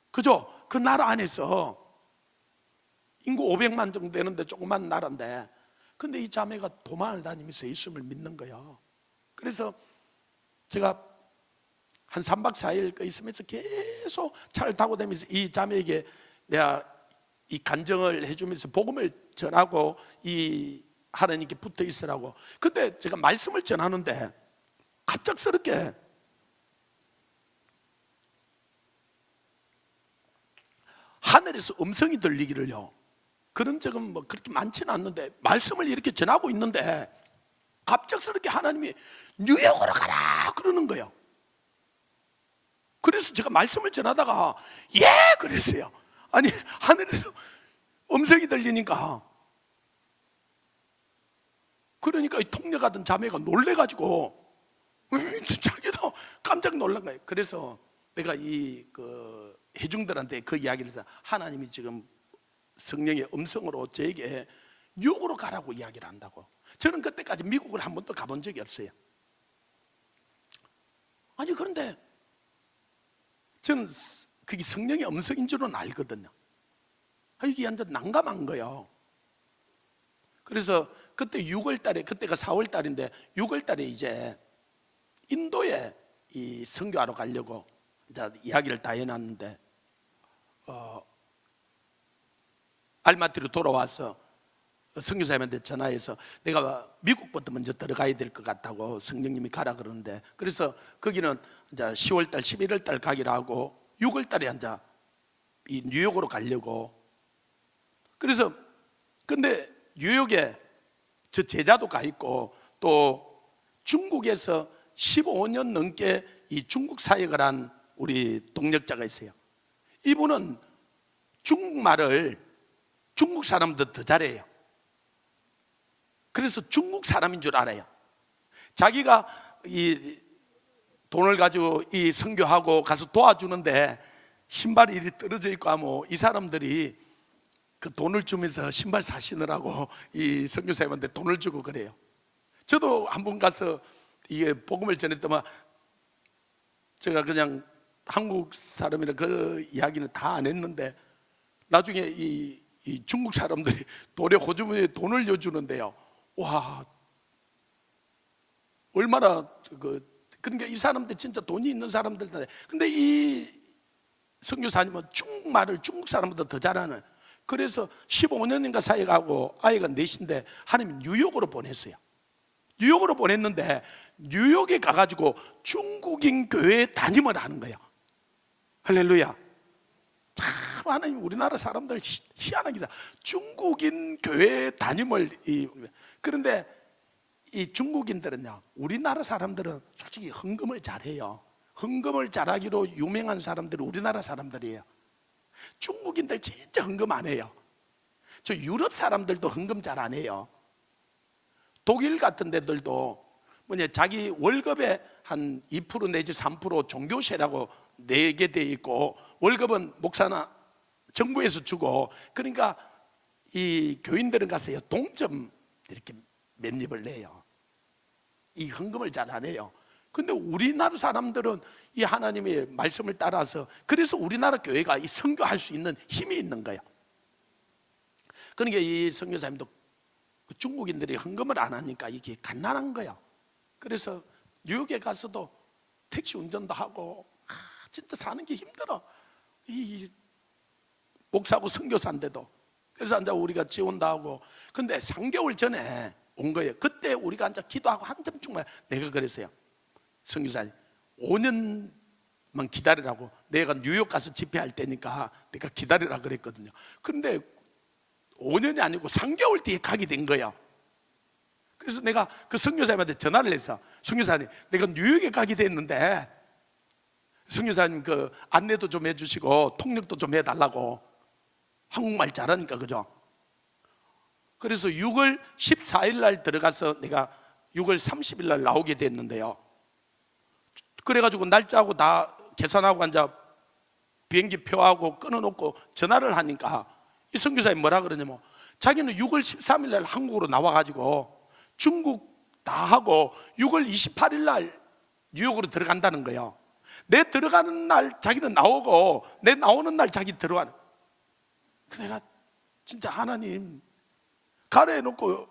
그죠? 그 나라 안에서 인구 500만 정도 되는데 조그만 나라인데, 근데 이 자매가 도망을 다니면서 예수님을 믿는 거예요. 그래서 제가 한 3박 4일 있으면서 계속 차를 타고 다니면서 이 자매에게 내가 이 간증을 해주면서 복음을 전하고, 이 하나님께 붙어 있으라고. 근데 제가 말씀을 전하는데 갑작스럽게 하늘에서 음성이 들리기를요, 그런 적은 뭐 그렇게 많지는 않는데, 말씀을 이렇게 전하고 있는데 갑작스럽게 하나님이 뉴욕으로 가라 그러는 거예요. 그래서 제가 말씀을 전하다가 예 그랬어요. 아니, 하늘에서 음성이 들리니까, 그러니까 이 통역하던 자매가 놀래가지고 자기도 깜짝 놀란 거예요. 그래서 내가 이 회중들한테 그 이야기를 해서, 하나님이 지금 성령의 음성으로 저에게 뉴욕으로 가라고 이야기를 한다고. 저는 그때까지 미국을 한 번도 가본 적이 없어요. 아니, 그런데 저는 그게 성령의 음성인 줄은 알거든요. 이게 완전 난감한 거예요. 그래서 그때 6월 달에, 그때가 4월 달인데 6월 달에 이제 인도에 이 선교하러 가려고 이제 이야기를 다 해놨는데, 알마티로 돌아와서 선교사님한테 전화해서 내가 미국부터 먼저 들어가야 될 것 같다고 성령님이 가라 그러는데, 그래서 거기는 이제 10월 달, 11월 달 가기로 하고 6월 달에 이제 이 뉴욕으로 가려고. 그래서 근데 뉴욕에 저 제자도 가 있고 또 중국에서 15년 넘게 이 중국 사역을 한 우리 동력자가 있어요. 이분은 중국말을 중국 사람보다 더 잘해요. 그래서 중국 사람인 줄 알아요. 자기가 이 돈을 가지고 이 선교하고 가서 도와주는데 신발이 이리 떨어져 있고 하면 이 사람들이 그 돈을 주면서 신발 사시느라고 이 선교사님한테 돈을 주고 그래요. 저도 한 번 가서 이게 복음을 전했더만 제가 그냥 한국 사람이라 그 이야기는 다 안 했는데 나중에 이 중국 사람들이 돈에 호주머니에 돈을 넣어주는데요. 와, 얼마나 그러니까 이 사람들 진짜 돈이 있는 사람들인데, 근데 이 선교사님은 중국말을 중국 사람보다 더 잘하는. 그래서 15년인가 사역하고 아이가 넷인데 하나님 뉴욕으로 보냈어요. 뉴욕으로 보냈는데 뉴욕에 가가지고 중국인 교회 담임을 하는 거예요. 할렐루야. 참 하나님 우리나라 사람들 희한하게 중국인 교회 담임을 그런데 이 중국인들은요, 우리나라 사람들은 솔직히 헌금을 잘해요. 헌금을 잘하기로 유명한 사람들은 우리나라 사람들이에요. 중국인들 진짜 헌금 안 해요. 저 유럽 사람들도 헌금 잘 안 해요. 독일 같은 데들도 자기 월급의 한 2% 내지 3% 종교세라고 내게 돼 있고, 월급은 목사나 정부에서 주고, 그러니까 이 교인들은 가서요 동점 이렇게 맨입을 내요. 이 헌금을 잘 안 해요. 근데 우리나라 사람들은 이 하나님의 말씀을 따라서, 그래서 우리나라 교회가 이 선교할 수 있는 힘이 있는 거예요. 그러니까 이 선교사님도 중국인들이 헌금을 안 하니까 이게 갓난한 거예요. 그래서 뉴욕에 가서도 택시 운전도 하고 진짜 사는 게 힘들어. 이 목사고 선교사인데도. 그래서 이제 우리가 지원도 하고. 근데 3개월 전에 온 거예요. 그때 우리가 앉아 기도하고 한참 정말 내가 그랬어요. 선교사님 5년만 기다리라고. 내가 뉴욕 가서 집회할 때니까 내가 기다리라 그랬거든요. 그런데 5년이 아니고 3개월 뒤에 가게 된 거예요. 그래서 내가 그 선교사님한테 전화를 해서, 선교사님 내가 뉴욕에 가게 됐는데 선교사님 그 안내도 좀 해주시고 통역도 좀 해달라고. 한국말 잘하니까, 그죠? 그래서 6월 14일 날 들어가서 내가 6월 30일 날 나오게 됐는데요. 그래가지고 날짜하고 다 계산하고 앉아 비행기 표하고 끊어놓고 전화를 하니까 이 선교사님 뭐라 그러냐면, 자기는 6월 13일 날 한국으로 나와가지고 중국 다 하고 6월 28일 날 뉴욕으로 들어간다는 거예요. 내 들어가는 날 자기는 나오고 내 나오는 날 자기 들어가는. 그래서 내가 진짜 하나님 가라 해놓고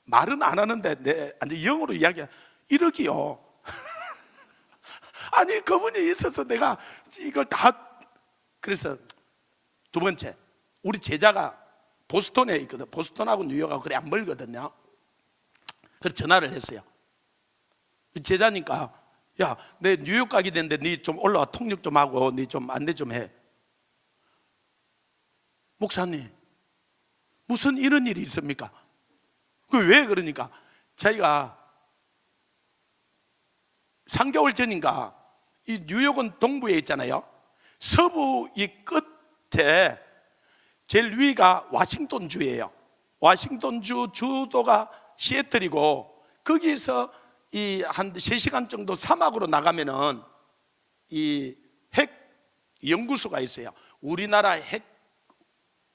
말은 안 하는데 내 영어로 이야기해. 이러기요. 아니 그분이 있어서 내가 이걸 다. 그래서 두 번째, 우리 제자가 보스턴에 있거든. 보스턴하고 뉴욕하고 그래 안 멀거든요. 그래서 전화를 했어요. 제자니까, 야, 내 뉴욕 가게 됐는데 니 좀 올라와 통역 좀 하고 니 좀 안내 좀 해. 목사님 무슨 이런 일이 있습니까? 그 왜 그러니까, 자기가 3개월 전인가 이 뉴욕은 동부에 있잖아요. 서부 이 끝에 제일 위가 워싱턴주예요. 워싱턴주 주도가 시애틀이고, 거기에서 이 한 3시간 정도 사막으로 나가면은 이 핵 연구소가 있어요. 우리나라 핵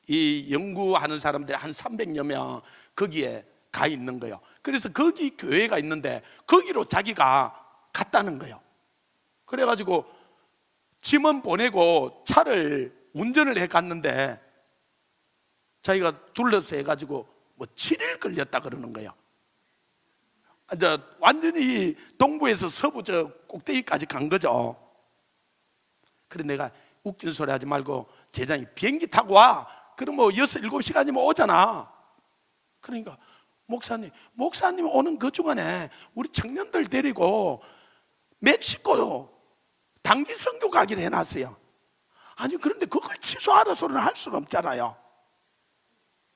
이 연구하는 사람들이 한 300여 명 거기에 가 있는 거예요. 그래서 거기 교회가 있는데 거기로 자기가 갔다는 거예요. 그래가지고 짐은 보내고 차를 운전을 해 갔는데 자기가 둘러서 해가지고 뭐 7일 걸렸다 그러는 거예요. 이제 완전히 동부에서 서부 저 꼭대기까지 간 거죠. 그래 내가 웃긴 소리 하지 말고, 제자님 비행기 타고 와. 그럼 뭐 6, 7시간이면 오잖아. 그러니까 목사님 오는 그 중간에 우리 청년들 데리고 멕시코로 단기 선교 가기를 해놨어요. 아니 그런데 그걸 취소하라서는 할 수는 없잖아요.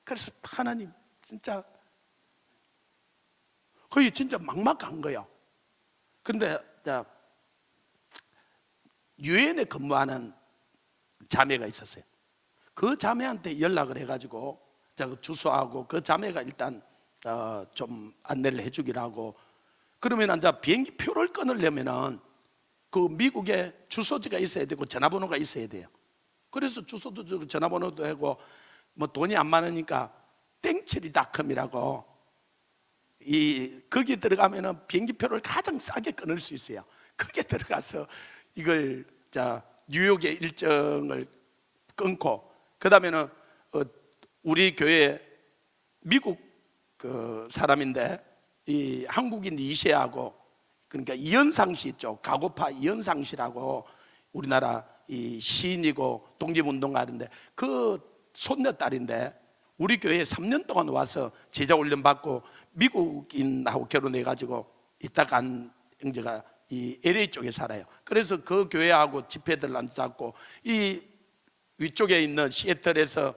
그래서 하나님 진짜 거의 진짜 막막한 거예요. 그런데 유엔에 근무하는 자매가 있었어요. 그 자매한테 연락을 해가지고 주소하고 그 자매가 일단 좀 안내를 해주기로 하고, 그러면 이제 비행기 표를 끊으려면은 그 미국에 주소지가 있어야 되고 전화번호가 있어야 돼요. 그래서 주소도 주고 전화번호도 하고 뭐 돈이 안 많으니까 땡처리닷컴이라고 거기 들어가면은 비행기 표를 가장 싸게 끊을 수 있어요. 거기에 들어가서 이걸 뉴욕의 일정을 끊고, 그 다음에는 우리 교회 미국 그 사람인데 이 한국인 이시하고, 그러니까 이현상 씨 있죠. 가고파 이현상 씨라고 우리나라 이 시인이고 독립운동가인데 그 손녀딸인데 우리 교회에 3년 동안 와서 제자 훈련 받고 미국인하고 결혼해가지고 이따 간 형제가 이 LA 쪽에 살아요. 그래서 그 교회하고 집회들 앉았고, 이 위쪽에 있는 시애틀에서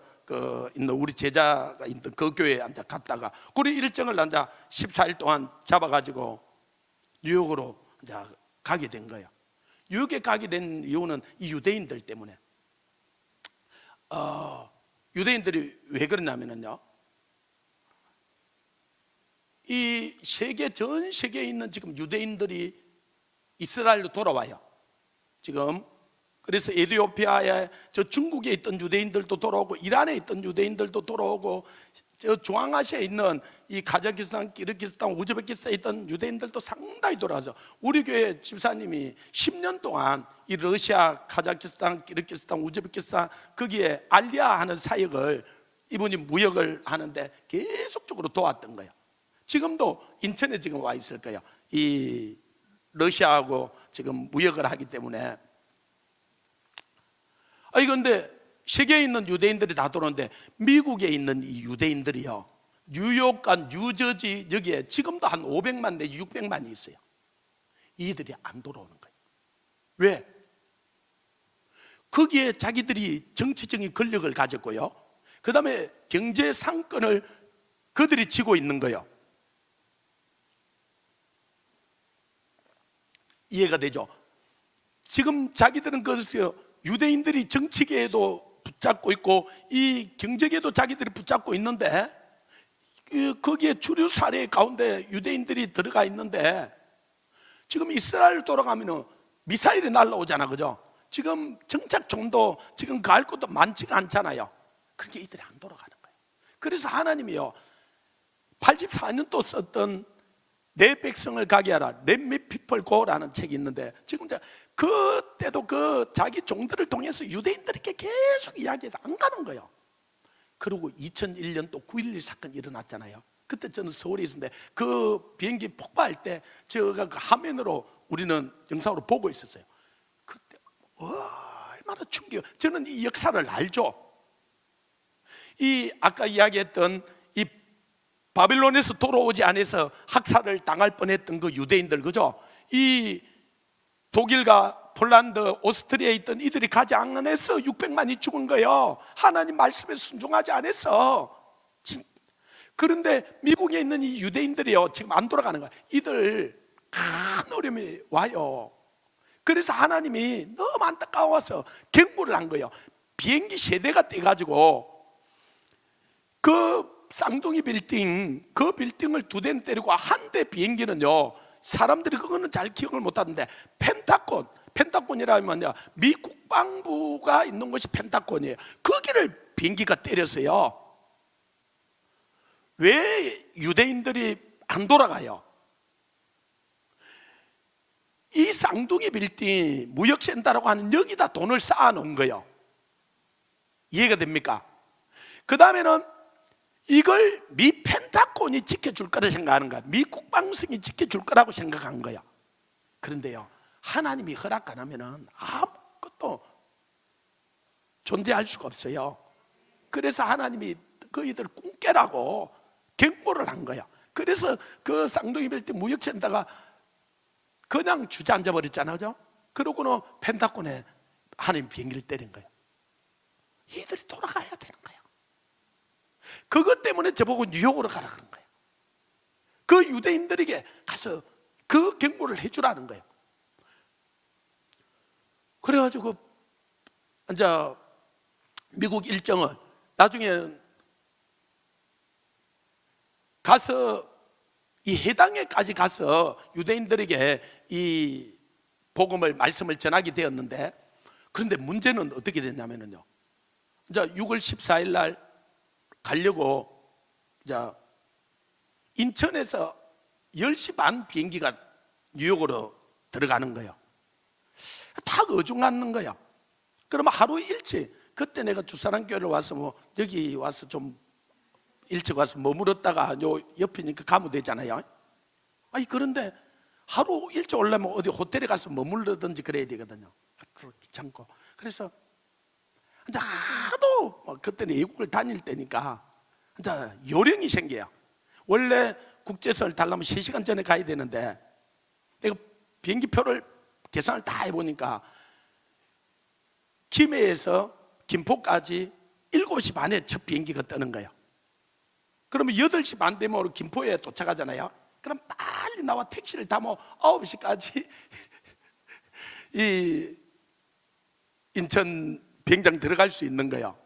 있는 우리 제자가 있던 그 교회에 앉아 갔다가 우리 일정을 앉아 14일 동안 잡아가지고 뉴욕으로 이제 가게 된 거예요. 뉴욕에 가게 된 이유는 이 유대인들 때문에. 유대인들이 왜 그러냐면요, 이 세계 전 세계에 있는 지금 유대인들이 이스라엘로 돌아와요. 지금 그래서 에티오피아에 저 중국에 있던 유대인들도 돌아오고 이란에 있던 유대인들도 돌아오고 저 중앙아시아에 있는 이 카자흐스탄, 키르기스탄, 우즈베키스탄에 있던 유대인들도 상당히 돌아와서 우리 교회 집사님이 10년 동안 이 러시아, 카자흐스탄, 키르기스탄, 우즈베키스탄 거기에 알리아 하는 사역을 이분이 무역을 하는데 계속적으로 도왔던 거예요. 지금도 인천에 지금 와 있을 거예요. 이 러시아하고 지금 무역을 하기 때문에. 그런데 세계에 있는 유대인들이 다 들어오는데 미국에 있는 이 유대인들이요, 뉴욕과 뉴저지 여기에 지금도 한 500만 내지 600만이 있어요. 이들이 안 돌아오는 거예요. 왜? 거기에 자기들이 정치적인 권력을 가졌고요, 그 다음에 경제 상권을 그들이 쥐고 있는 거예요. 이해가 되죠? 지금 자기들은 그것을 유대인들이 정치계에도 붙잡고 있고 이 경제계도 자기들이 붙잡고 있는데, 거기에 주류 사례 가운데 유대인들이 들어가 있는데, 지금 이스라엘 돌아가면 미사일이 날라오잖아, 그죠? 지금 정착종도 지금 갈 것도 많지가 않잖아요. 그렇게 이들이 안 돌아가는 거예요. 그래서 하나님이요 84년도 썼던 내 백성을 가게 하라, Let my people go라는 책이 있는데, 지금 그때도 그 자기 종들을 통해서 유대인들에게 계속 이야기해서 안 가는 거예요. 그리고 2001년 또 9.11 사건이 일어났잖아요. 그때 저는 서울에 있었는데 그 비행기 폭파할 때 제가 그 화면으로 우리는 영상으로 보고 있었어요. 그때 얼마나 충격. 저는 이 역사를 알죠. 이 아까 이야기했던 이 바빌론에서 돌아오지 않아서 학살을 당할 뻔했던 그 유대인들, 그죠? 이 독일과 폴란드, 오스트리아에 있던 이들이 가지 않아서 600만이 죽은 거예요. 하나님 말씀에 순종하지 않아서. 그런데 미국에 있는 이 유대인들이요 지금 안 돌아가는 거예요. 이들 큰 어려움이 와요. 그래서 하나님이 너무 안타까워서 경고를 한 거예요. 비행기 세대가 떼가지고 그 쌍둥이 빌딩, 그 빌딩을 2대는 때리고 한 대 비행기는요, 사람들이 그거는 잘 기억을 못하는데 펜타곤이라면 미 국방부가 있는 곳이 펜타곤이에요. 거기를 비행기가 때렸어요. 왜 유대인들이 안 돌아가요? 이 쌍둥이 빌딩 무역센터라고 하는 여기다 돈을 쌓아놓은 거예요. 이해가 됩니까? 그 다음에는 이걸 미 펜타곤이 지켜줄 거라 생각하는 거야. 미 국방성이 지켜줄 거라고 생각한 거야. 그런데요, 하나님이 허락 안 하면은 아무것도 존재할 수가 없어요. 그래서 하나님이 그이들 꿈 깨라고 경고를 한 거야. 그래서 그 쌍둥이 벨트 무역센터가 그냥 주저앉아 버렸잖아, 그죠? 그러고는 펜타곤에 하나님 비행기를 때린 거예요. 이들이 돌아가야 되는 거예요. 그것 때문에 저보고 뉴욕으로 가라 그런 거예요. 그 유대인들에게 가서 그 경고를 해주라는 거예요. 그래가지고 이제 미국 일정은 나중에 가서 이 해당에까지 가서 유대인들에게 이 복음을 말씀을 전하게 되었는데, 그런데 문제는 어떻게 됐냐면요, 이제 6월 14일 날 가려고 이제 인천에서 10시 반 비행기가 뉴욕으로 들어가는 거예요. 다 어중앉는 거야. 그러면 하루 일찍, 그때 내가 주사랑교회를 와서 뭐 여기 와서 좀 일찍 와서 머물렀다가 요 옆이니까 가면 되잖아요. 아니 그런데 하루 일찍 오려면 어디 호텔에 가서 머물러든지 그래야 되거든요. 귀찮고. 그래서 이제 하도 그때는 외국을 다닐 때니까 이제 요령이 생겨요. 원래 국제선을 타려면 3시간 전에 가야 되는데 내가 비행기표를 계산을 다 해보니까 김해에서 김포까지 7시 반에 첫 비행기가 뜨는 거예요. 그러면 8시 반 되면 김포에 도착하잖아요. 그럼 빨리 나와 택시를 타면 9시까지 이 인천 비행장 들어갈 수 있는 거예요.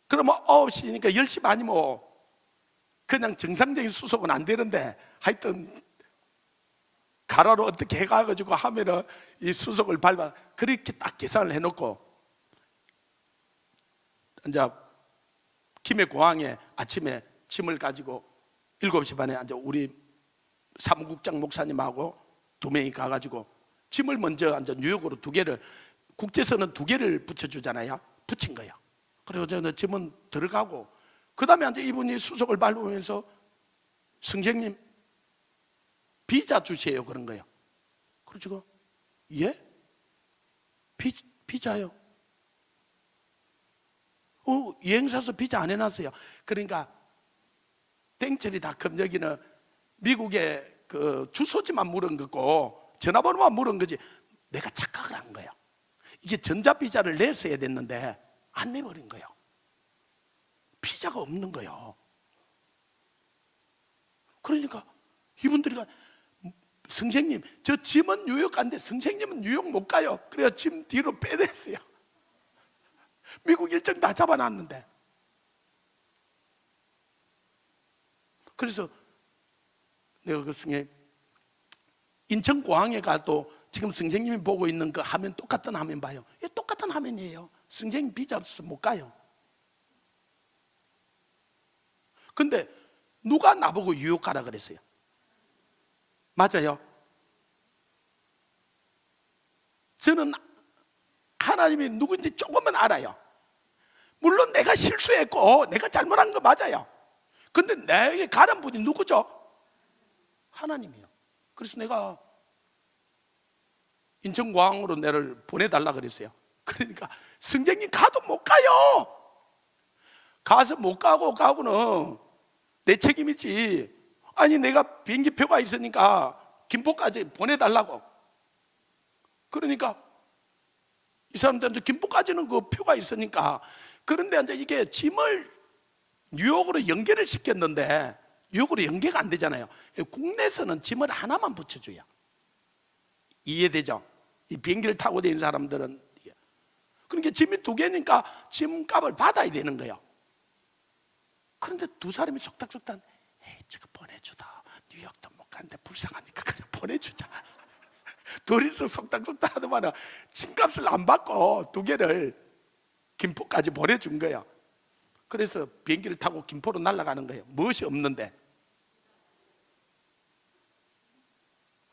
그러면 9시니까 10시 반이면 그냥 정상적인 수속은 안 되는데, 하여튼 가라로 어떻게 해가지고 하면은 이 수속을 밟아, 그렇게 딱 계산을 해놓고 이제 김해 공항에 아침에 짐을 가지고 7시 반에 이제 우리 사무국장 목사님하고 2명이 가가지고 짐을 먼저 이제 뉴욕으로 2개를, 국제선은 2개를 붙여주잖아요. 붙인 거예요. 그리고 저는 짐은 들어가고, 그 다음에 이제 이분이 수속을 밟으면서 선생님 비자 주세요 그런 거예요. 그래서 예? 비자요? 여행사서 비자 안 해놨어요. 그러니까 땡처리 닷컴 여기는 미국의 그 주소지만 물은 거고 전화번호만 물은 거지, 내가 착각을 한 거예요. 이게 전자비자를 냈어야 됐는데 안 내버린 거예요. 비자가 없는 거예요. 그러니까 이분들이 선생님 저 짐은 뉴욕 간대, 선생님은 뉴욕 못 가요. 그래서 짐 뒤로 빼냈어요. 미국 일정 다 잡아놨는데. 그래서 내가 그 성에 인천공항에 가도 지금 선생님이 보고 있는 그 화면, 똑같은 화면 봐요. 이게 똑같은 화면이에요. 선생님 비자 없어서 못 가요. 근데 누가 나보고 뉴욕 가라 그랬어요? 맞아요. 저는 하나님이 누구인지 조금은 알아요. 물론 내가 실수했고 내가 잘못한 거 맞아요. 근데 내게 가는 분이 누구죠? 하나님이요. 그래서 내가 인천공항으로 내를 보내달라 그랬어요. 그러니까 선생님 가도 못 가요. 가서 못 가고는 내 책임이지. 아니 내가 비행기표가 있으니까 김포까지 보내달라고. 그러니까 이 사람들한테 김포까지는 그 표가 있으니까. 그런데 이제 이게 짐을 뉴욕으로 연계를 시켰는데 뉴욕으로 연계가 안 되잖아요. 국내에서는 짐을 하나만 붙여줘요. 이해되죠? 이 비행기를 타고 다니는 사람들은. 그러니까 짐이 2개니까 짐값을 받아야 되는 거예요. 그런데 2사람이 속닥속닥, 에이 저거 보내주다, 뉴욕도 못 가는데 불쌍하니까 그냥 보내주자. 둘이서 속닥속닥 하더만 짐값을 안 받고 2개를 김포까지 보내준 거야. 그래서 비행기를 타고 김포로 날아가는 거예요. 무엇이 없는데.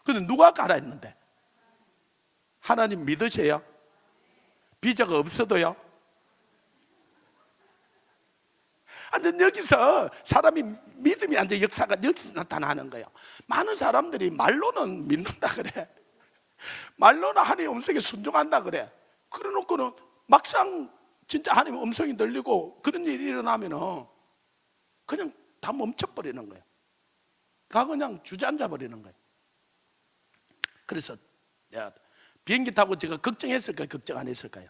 근데 누가 가라 했는데? 하나님 믿으세요? 비자가 없어도요? 완전 여기서 사람이 믿음이 완전 역사가 여기서 나타나는 거예요. 많은 사람들이 말로는 믿는다 그래. 말로는 하나님의 음성에 순종한다 그래. 그래 놓고는 막상 진짜 하나님의 음성이 들리고 그런 일이 일어나면은 그냥 다 멈춰버리는 거예요. 다 그냥 주저앉아 버리는 거예요. 그래서 내가 비행기 타고 제가 걱정했을까요? 걱정 안 했을까요?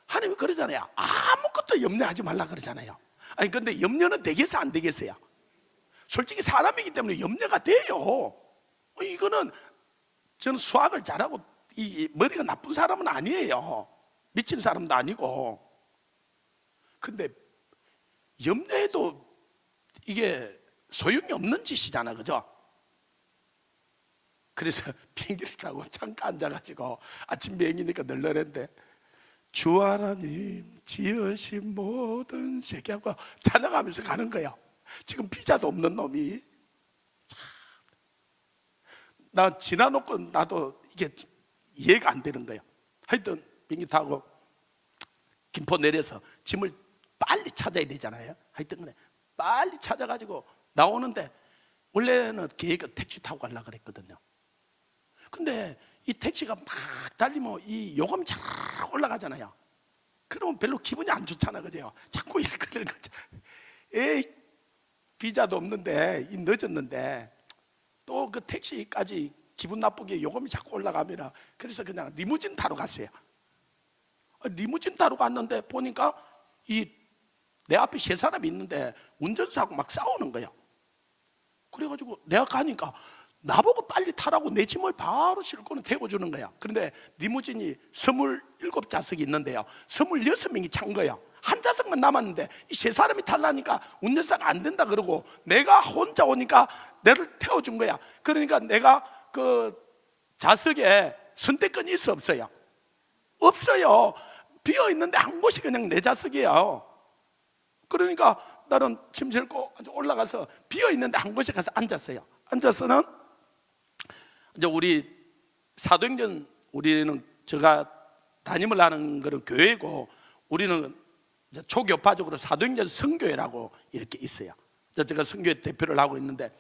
하나님이 그러잖아요. 아무것도 염려하지 말라 그러잖아요. 아니 근데 염려는 되겠어 안 되겠어요? 솔직히 사람이기 때문에 염려가 돼요. 이거는 저는 수학을 잘하고 이 머리가 나쁜 사람은 아니에요. 미친 사람도 아니고. 근데 염려해도 이게 소용이 없는 짓이잖아, 그죠? 그래서 비행기를 타고 잠깐 앉아가지고 아침 비행기니까 널널한데 주 하나님 지으신 모든 세계하고 찬양하면서 가는 거야. 지금 비자도 없는 놈이. 나 지나놓고 나도 이게 이해가 안 되는 거야. 하여튼 비행기 타고 김포 내려서 짐을 빨리 찾아야 되잖아요. 하여튼 그래 빨리 찾아가지고 나오는데 원래는 계획은 택시 타고 가려고 그랬거든요. 근데 이 택시가 막 달리면 이 요금이 잘 올라가잖아요. 그러면 별로 기분이 안 좋잖아, 그죠? 자꾸 이렇게 에이 비자도 없는데 늦었는데 또 그 택시까지 기분 나쁘게 요금이 자꾸 올라가면 그래서 그냥 리무진 타러 갔어요. 리무진 타러 갔는데 보니까 이 내 앞에 세 사람이 있는데 운전사하고 막 싸우는 거예요. 그래가지고 내가 가니까 나보고 빨리 타라고 내 짐을 바로 싣고는 태워주는 거야. 그런데 리무진이 27좌석이 있는데요 26명이 찬 거야. 한 좌석만 남았는데 이 세 사람이 타려니까 운전사가 안 된다 그러고 내가 혼자 오니까 내를 태워준 거야. 그러니까 내가 그 좌석에 선택권이 있어 없어요? 없어요. 비어있는데 한 곳이 그냥 내 좌석이에요. 그러니까 나는 짐 싣고 올라가서 비어있는데 한 곳에 가서 앉았어요. 앉아서는 이제 우리 사도행전 우리는 제가 담임을 하는 거는 교회고 우리는 초교파적으로 사도행전 선교회라고 이렇게 있어요. 제가 선교회 대표를 하고 있는데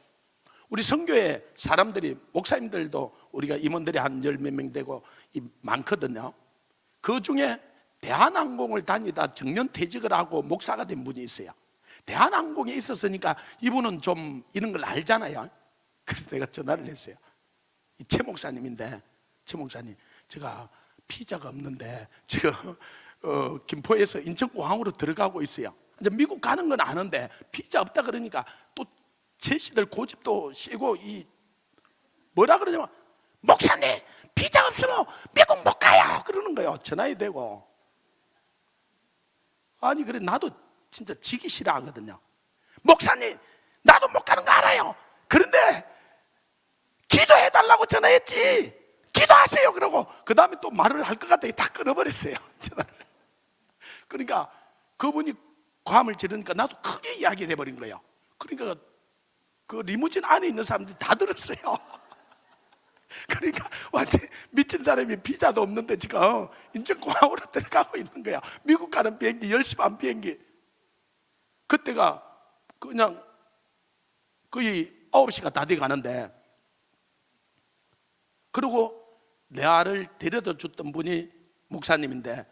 우리 선교회 사람들이 목사님들도 우리가 임원들이 한 열 몇 명 되고 많거든요. 그 중에 대한항공을 다니다 정년퇴직을 하고 목사가 된 분이 있어요. 대한항공에 있었으니까 이분은 좀 이런 걸 알잖아요. 그래서 내가 전화를 했어요. 최 목사님인데 최 목사님 제가 비자가 없는데 지금 김포에서 인천공항으로 들어가고 있어요. 이제 미국 가는 건 아는데 비자 없다 그러니까 또 제시들 고집도 세고 이 뭐라 그러냐면 목사님 비자 없으면 미국 못 가요 그러는 거예요. 전화해 대고. 아니 그래 나도 진짜 지기 싫어하거든요. 목사님 나도 못 가는 거 알아요. 그런데 기도해달라고 전화했지 기도하세요 그러고 그 다음에 또 말을 할 것 같더니 다 끊어버렸어요 전화를. 그러니까 그분이 과음을 지르니까 나도 크게 이야기를 해버린 거예요. 그러니까 그 리무진 안에 있는 사람들이 다 들었어요. 그러니까 완전 미친 사람이 비자도 없는데 지금 인천공항으로 들어가고 있는 거야. 미국 가는 비행기 10시 반 비행기. 그때가 그냥 거의 9시가 다 돼 가는데 그리고 내 아를 데려다 줬던 분이 목사님인데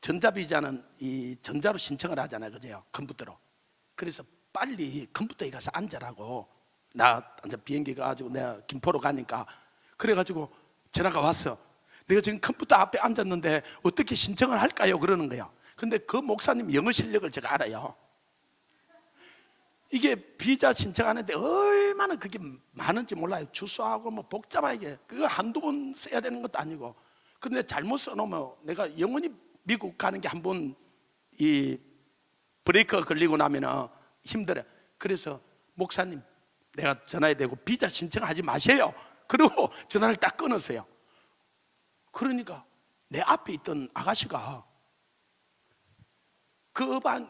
전자비자는 이 전자로 신청을 하잖아요, 그죠? 컴퓨터로. 그래서 빨리 컴퓨터에 가서 앉으라고 나 이제 비행기 가가지고 내가 김포로 가니까 그래가지고 전화가 왔어. 내가 지금 컴퓨터 앞에 앉았는데 어떻게 신청을 할까요? 그러는 거야. 근데 그 목사님 영어 실력을 제가 알아요. 이게 비자 신청하는데 얼마나 그게 많은지 몰라요. 주소하고 뭐 복잡하게 그거 한두 번 써야 되는 것도 아니고. 근데 잘못 써놓으면 내가 영원히 미국 가는 게 한 번 이 브레이크가 걸리고 나면 힘들어. 그래서 목사님 내가 전화해 대고 비자 신청하지 마세요. 그리고 전화를 딱 끊었어요. 그러니까 내 앞에 있던 아가씨가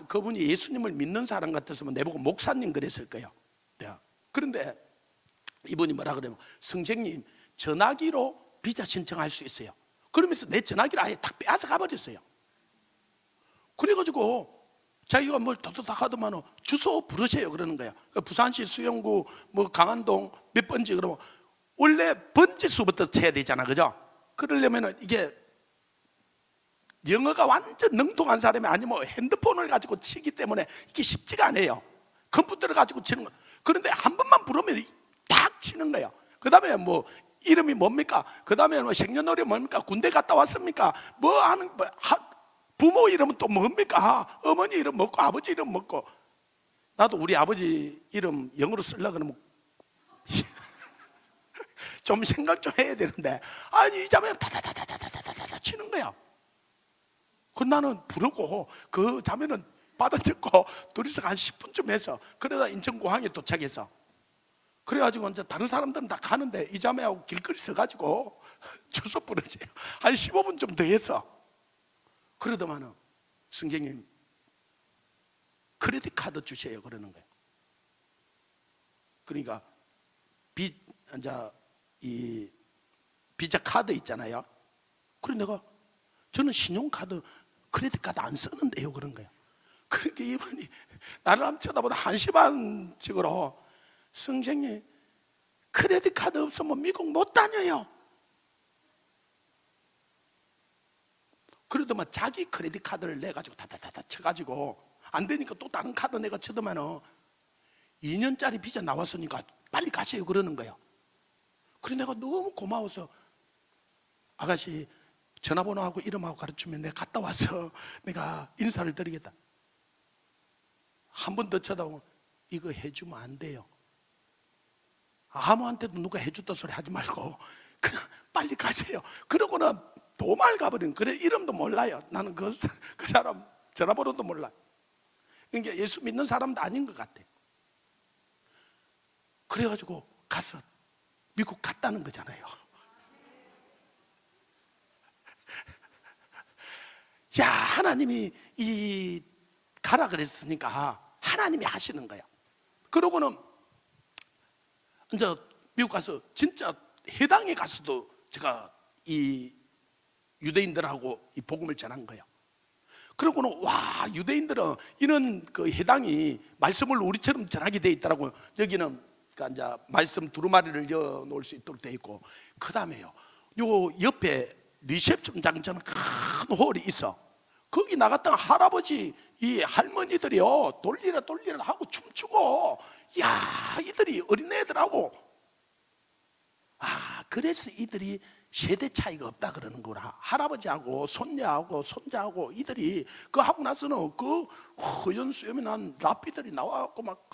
그분이 예수님을 믿는 사람 같았으면 내보고 목사님 그랬을 거예요. 그런데 이분이 뭐라 그러면 선생님 전화기로 비자 신청할 수 있어요. 그러면서 내 전화기를 아예 딱 빼앗아 가버렸어요. 그래가지고 자기가 뭘 도도닥 하더만 주소 부르세요 그러는 거야. 부산시 수영구 뭐 강안동 몇 번지 그러면 원래 번지 수부터 쳐야 되잖아, 그죠? 그러려면 이게 영어가 완전 능통한 사람이 아니면 핸드폰을 가지고 치기 때문에 이게 쉽지가 않아요. 컴퓨터를 가지고 치는 거. 그런데 한 번만 부르면 딱 치는 거예요. 그 다음에 뭐 이름이 뭡니까? 그 다음에 뭐 생년월일 뭡니까? 군대 갔다 왔습니까? 뭐 하는 부모 이름은 또 뭡니까? 어머니 이름 먹고 아버지 이름 먹고. 나도 우리 아버지 이름 영어로 쓰려고 그러면 좀 생각 좀 해야 되는데, 아니 이 자매는 다다다다다다다다 치는 거야. 그 나는 부르고 그 자매는 받아 적고 둘이서 한 10분쯤 해서, 그러다 인천공항에 도착해서, 그래가지고 이제 다른 사람들은 다 가는데 이 자매하고 길거리 서가지고 주소 부르지요. 한 15분 좀 더 해서, 그러더만은 선생님 크레딧 카드 주세요 그러는 거예요. 그러니까 이 비자 카드 있잖아요. 그래 내가 저는 신용카드 크레딧 카드 안 쓰는데요 그런 거예요. 그러니까 이분이 나를 한번 쳐다보다 한심한 식으로, 선생님 크레딧 카드 없으면 미국 못 다녀요. 그러더만 자기 크레딧 카드를 내가지고 다다다다 쳐가지고 안 되니까 또 다른 카드 내가 쳐더만은 2년짜리 비자 나왔으니까 빨리 가세요 그러는 거예요. 그래 내가 너무 고마워서, 아가씨 전화번호하고 이름하고 가르치면 내가 갔다 와서 내가 인사를 드리겠다. 한 번 더 쳐다보면 이거 해주면 안 돼요. 아무한테도 누가 해줬다 소리 하지 말고 그냥 빨리 가세요. 그러고는 도망을 가버리는. 그래 이름도 몰라요. 나는 그 사람 전화번호도 몰라. 그러니까 예수 믿는 사람도 아닌 것 같아. 그래가지고 가서 미국 갔다는 거잖아요. 야, 하나님이 가라 그랬으니까 하나님이 하시는 거야. 그러고는 이제 미국 가서 진짜 해당에 가서도 제가 이 유대인들하고 이 복음을 전한 거예요. 그러고는 와, 유대인들은 이런 그 해당이 말씀을 우리처럼 전하게 돼 있더라고요. 여기는 그러니까 이제 말씀 두루마리를 여 놓을 수 있도록 돼 있고, 그 다음에요 요 옆에 리셉션장처럼 큰 홀이 있어. 거기 나갔다가 할아버지 이 할머니들이요 돌리라 하고 춤추고, 야 이들이 어린애들하고, 그래서 이들이 세대 차이가 없다 그러는 거라. 할아버지하고 손녀하고 손자하고 이들이 그 하고 나서는 그 허연 수염이 난 랍비들이 나와갖고 막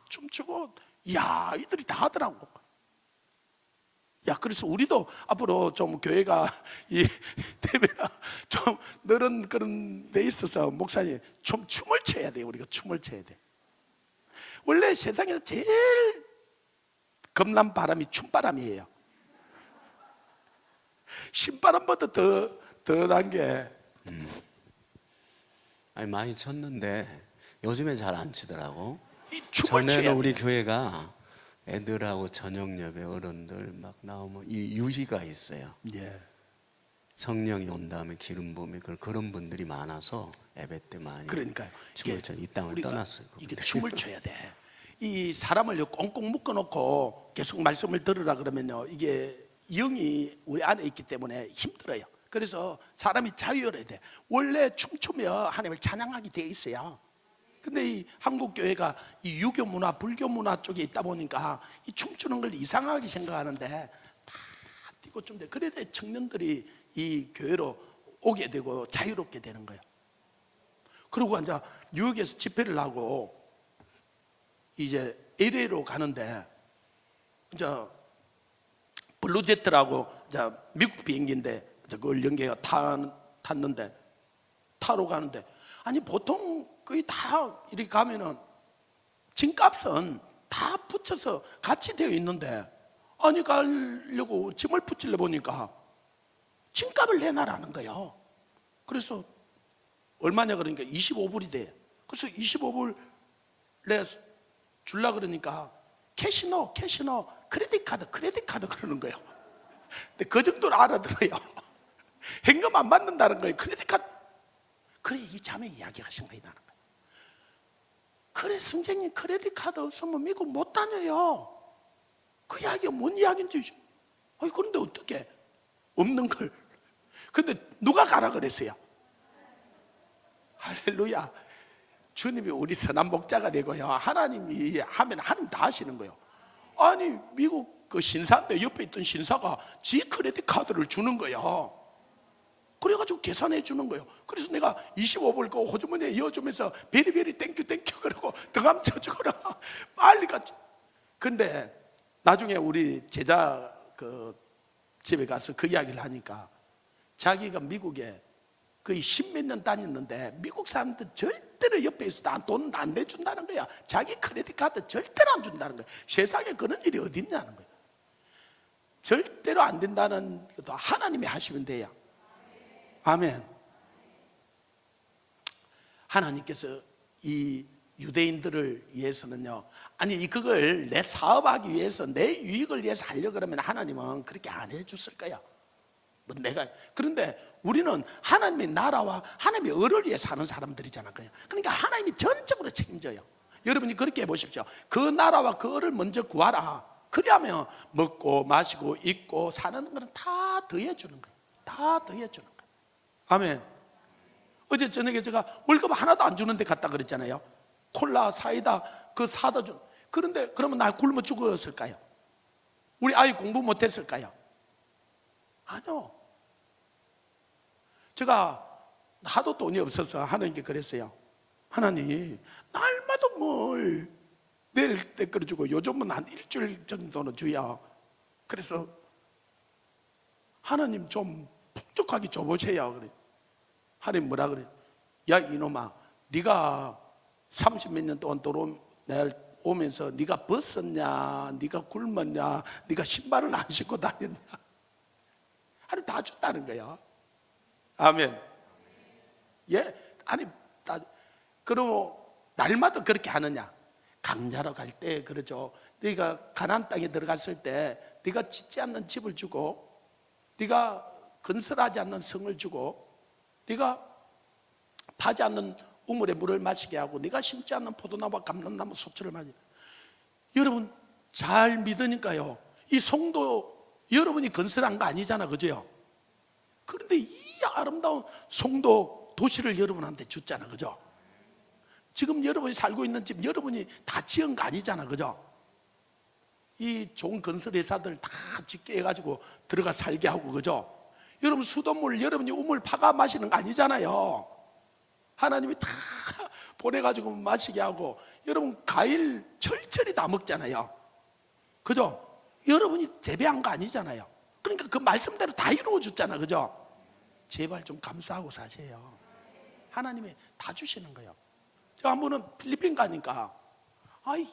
춤추고, 야 이들이 다 하더라고. 야, 그래서 우리도 앞으로 좀 교회가 이 대회나 좀 늘은 그런 데 있어서 목사님 좀 춤을 춰야 돼요. 우리가 춤을 춰야 돼. 원래 세상에서 제일 겁난 바람이 춤바람이에요. 신바람보다 더 난 게. 아니 많이 쳤는데 요즘에 잘 안 치더라고. 이 춤을 춰야 전에는 우리 돼. 교회가 애들하고 저녁 예배 어른들 막 나오면 이 유희가 있어요. 예. 성령이 온 다음에 기름 부음이 그런 분들이 많아서 예배 때 많이 그러니까요. 춤을 춰. 이 땅을 우리가 떠났어요. 이게 춤을 춰야 돼. 이 사람을 꽁꽁 묶어놓고 계속 말씀을 들으라 그러면요, 이게 영이 우리 안에 있기 때문에 힘들어요. 그래서 사람이 자유로워야 돼. 원래 춤추면 하나님을 찬양하게 돼 있어요. 근데 이 한국 교회가 이 유교 문화, 불교 문화 쪽에 있다 보니까 이 춤추는 걸 이상하게 생각하는데 다 뛰고 춤대. 그래야 청년들이 이 교회로 오게 되고 자유롭게 되는 거예요. 그리고 이제 뉴욕에서 집회를 하고 이제 LA로 가는데, 이제 블루제트라고 이제 미국 비행기인데 그걸 연계가 탔는데 타러 가는데, 아니 보통 거의 다 이렇게 가면은 짐값은 다 붙여서 같이 되어 있는데, 아니 가려고 짐을 붙이려 보니까 짐값을 내놔라는 거예요. 그래서 얼마냐 그러니까 25불이 돼. 그래서 25불 내 줄라 그러니까 캐시노 크레딧 카드 그러는 거예요. 근데 그 정도로 알아들어요. 현금 안 받는다는 거예요. 크레딧 카드. 그래, 이 자매 이야기가 생각이 나는 거예요. 그래, 선생님 크레딧 카드 없으면 미국 못 다녀요. 그 이야기가 뭔 이야기인지. 아니 그런데 어떻게 없는 걸. 근데 누가 가라 그랬어요? 할렐루야. 주님이 우리 선한 목자가 되고요, 하나님이 하면 하나님 다 하시는 거예요. 아니 미국 그 신사인데 옆에 있던 신사가 지 크레딧 카드를 주는 거예요. 그래가지고 계산해 주는 거예요. 그래서 내가 25불 그 호주머니에 이어주면서 베리베리 땡큐 땡큐 그러고 등함 쳐주거라 빨리 갔지. 근데 나중에 우리 제자 그 집에 가서 그 이야기를 하니까 자기가 미국에 거의 10몇 년 다녔는데 미국 사람들 절대로 옆에 있어도 돈 안 내준다는 거야. 자기 크레딧 카드 절대로 안 준다는 거야. 세상에 그런 일이 어디 있냐는 거야. 절대로 안 된다는 것도 하나님이 하시면 돼요. 아멘. 하나님께서 이 유대인들을 위해서는요, 아니 그걸 내 사업하기 위해서 내 유익을 위해서 하려고 그러면 하나님은 그렇게 안 해줬을 거야. 뭐 내가, 그런데 우리는 하나님의 나라와 하나님의 의를 위해 사는 사람들이잖아. 그러니까 하나님이 전적으로 책임져요. 여러분이 그렇게 해보십시오. 그 나라와 그 의를 먼저 구하라. 그래야면 먹고 마시고 입고 사는 거는 다 더해주는 거예요. 다 더해주는 거예요. 아멘. 어제 저녁에 제가 월급 하나도 안 주는데 갔다 그랬잖아요. 콜라 사이다 그 사다 준. 그런데 그러면 나 굶어 죽었을까요? 우리 아이 공부 못했을까요? 아니요. 제가 하도 돈이 없어서 하나님께 그랬어요. 하나님, 날마다 뭘 내일 때 끓여주고 요즘은 한 일주일 정도는 주야. 그래서 하나님 좀 풍족하게 줘보세요. 그래. 하나님 뭐라 그래? 야 이놈아, 네가 30몇 년 동안 오면서 네가 벗었냐, 네가 굶었냐, 네가 신발을 안 신고 다녔냐? 하나님 다 줬다는 거야. 아멘. 예, 아니 그럼 날마다 그렇게 하느냐? 강야로 갈 때 그러죠. 네가 가나안 땅에 들어갔을 때 네가 짓지 않는 집을 주고, 네가 건설하지 않는 성을 주고, 네가 파지 않는 우물의 물을 마시게 하고, 네가 심지 않는 포도나무와 감람나무 소출을 마시. 여러분 잘 믿으니까요, 이 성도 여러분이 건설한 거 아니잖아, 그죠? 그런데 이 아름다운 성도 도시를 여러분한테 줬잖아, 그죠? 지금 여러분이 살고 있는 집 여러분이 다 지은 거 아니잖아, 그죠? 이 좋은 건설 회사들 다 짓게 해가지고 들어가 살게 하고, 그죠? 여러분 수돗물 여러분이 우물 파가 마시는 거 아니잖아요. 하나님이 다 보내가지고 마시게 하고, 여러분 과일 철저히 다 먹잖아요, 그죠? 여러분이 재배한 거 아니잖아요. 그러니까 그 말씀대로 다 이루어 줬잖아, 그죠? 제발 좀 감사하고 사세요. 하나님이 다 주시는 거예요. 제가 한 번은 필리핀 가니까 아이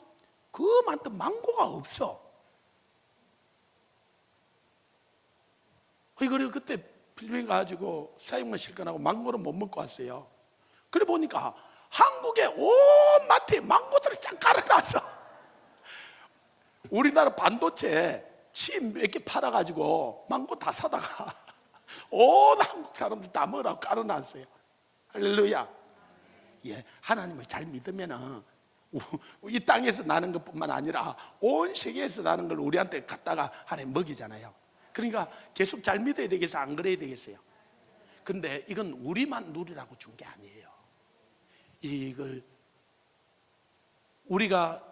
그 많던 망고가 없어. 그래 그때 필리핀 가가지고 사육만 실컷하고 망고를 못 먹고 왔어요. 그래 보니까 한국에 온 마트에 망고들을 쫙 깔아놔서 우리나라 반도체 칩 몇 개 팔아가지고 망고 다 사다가 온 한국 사람들 다 먹으라고 깔아놨어요. 할렐루야. 예, 하나님을 잘 믿으면은 이 땅에서 나는 것뿐만 아니라 온 세계에서 나는 걸 우리한테 갖다가 하나님 먹이잖아요. 그러니까 계속 잘 믿어야 되겠어, 안 그래야 되겠어요? 근데 이건 우리만 누리라고 준 게 아니에요. 이걸 우리가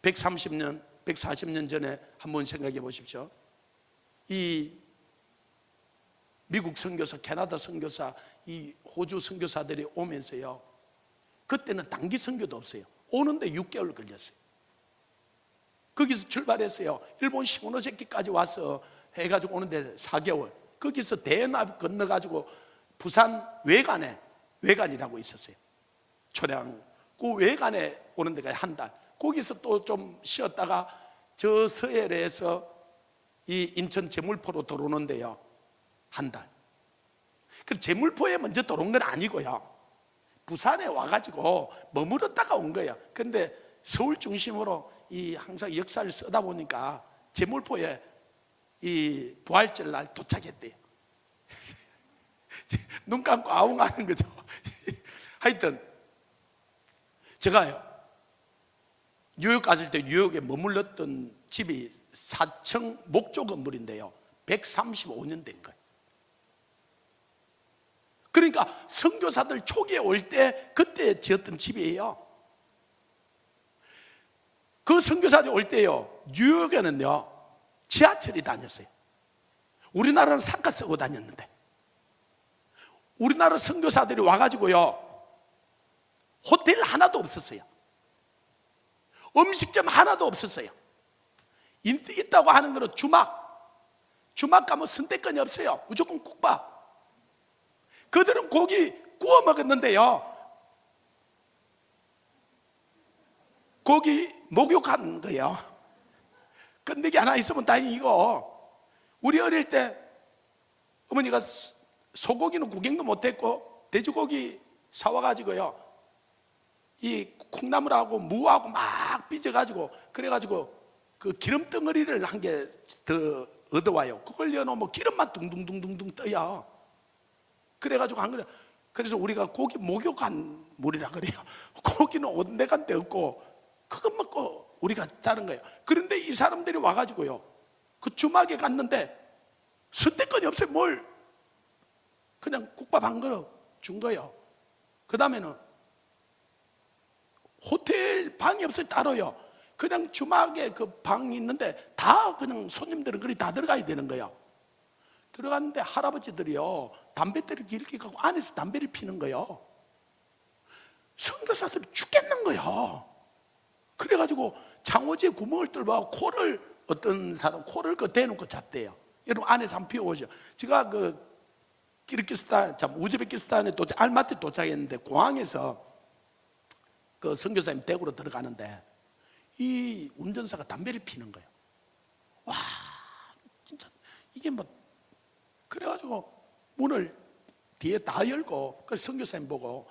130년, 140년 전에 한번 생각해 보십시오. 이 미국 선교사, 캐나다 선교사, 이 호주 선교사들이 오면서요, 그때는 단기 선교도 없어요. 오는데 6개월 걸렸어요. 거기서 출발했어요. 일본 시모노세키까지 와서 해가지고 오는데 4개월. 거기서 대남 건너가지고 부산 외관이라고 있었어요. 초량 그 외관에 오는 데가 한 달. 거기서 또 좀 쉬었다가 저 서해에서 이 인천 제물포로 들어오는데요, 한 달. 그 제물포에 먼저 들어온 건 아니고요, 부산에 와가지고 머물렀다가 온 거예요. 그런데 서울 중심으로 이 항상 역사를 쓰다 보니까 제물포에 이 부활절 날 도착했대요. 눈 감고 아웅하는 거죠. 하여튼 제가요 뉴욕 갔을 때 뉴욕에 머물렀던 집이 4층 목조 건물인데요 135년 된 거예요. 그러니까 선교사들 초기에 올 때 그때 지었던 집이에요. 그 선교사들이 올 때요, 뉴욕에는요 지하철이 다녔어요. 우리나라는 상가 쓰고 다녔는데, 우리나라 선교사들이 와가지고요 호텔 하나도 없었어요. 음식점 하나도 없었어요. 있다고 하는 거는 주막 가면 선택권이 없어요. 무조건 국밥. 그들은 고기 구워 먹었는데요, 고기 목욕한 거예요. 건더기 하나 있으면 다행이고, 우리 어릴 때 어머니가 소고기는 구경도 못했고 돼지고기 사와가지고요 이 콩나물하고 무하고 막 빚어가지고, 그래가지고 그 기름 덩어리를 한 개 더 얻어와요. 그걸 넣어놓으면 기름만 둥둥둥둥둥 떠요. 그래가지고 한 거예요. 그래서 우리가 고기 목욕한 물이라 그래요. 고기는 온데간데 없고 그거 먹고 우리가 자른 거예요. 그런데 이 사람들이 와가지고요 그 주막에 갔는데 선택권이 없어요. 뭘 그냥 국밥 한 그릇 준 거예요. 그 다음에는 호텔 방이 없어요. 따로요. 그냥 주막에 그 방이 있는데 다 그냥 손님들은 그리 다 들어가야 되는 거예요. 들어갔는데 할아버지들이요 담배대를 길게 가고 안에서 담배를 피는 거예요. 선교사들이 죽겠는 거예요. 그래가지고 장어지에 구멍을 뚫어 코를, 어떤 사람 코를 그 대놓고 잤대요. 여러분 안에서 한번 피워보죠. 제가 그 키르기스탄, 우즈베키스탄에 알마티에 도착했는데 공항에서 그 선교사님 댁으로 들어가는데 이 운전사가 담배를 피는 거예요. 와, 진짜 이게 뭐, 그래가지고 문을 뒤에 다 열고 그 선교사님 보고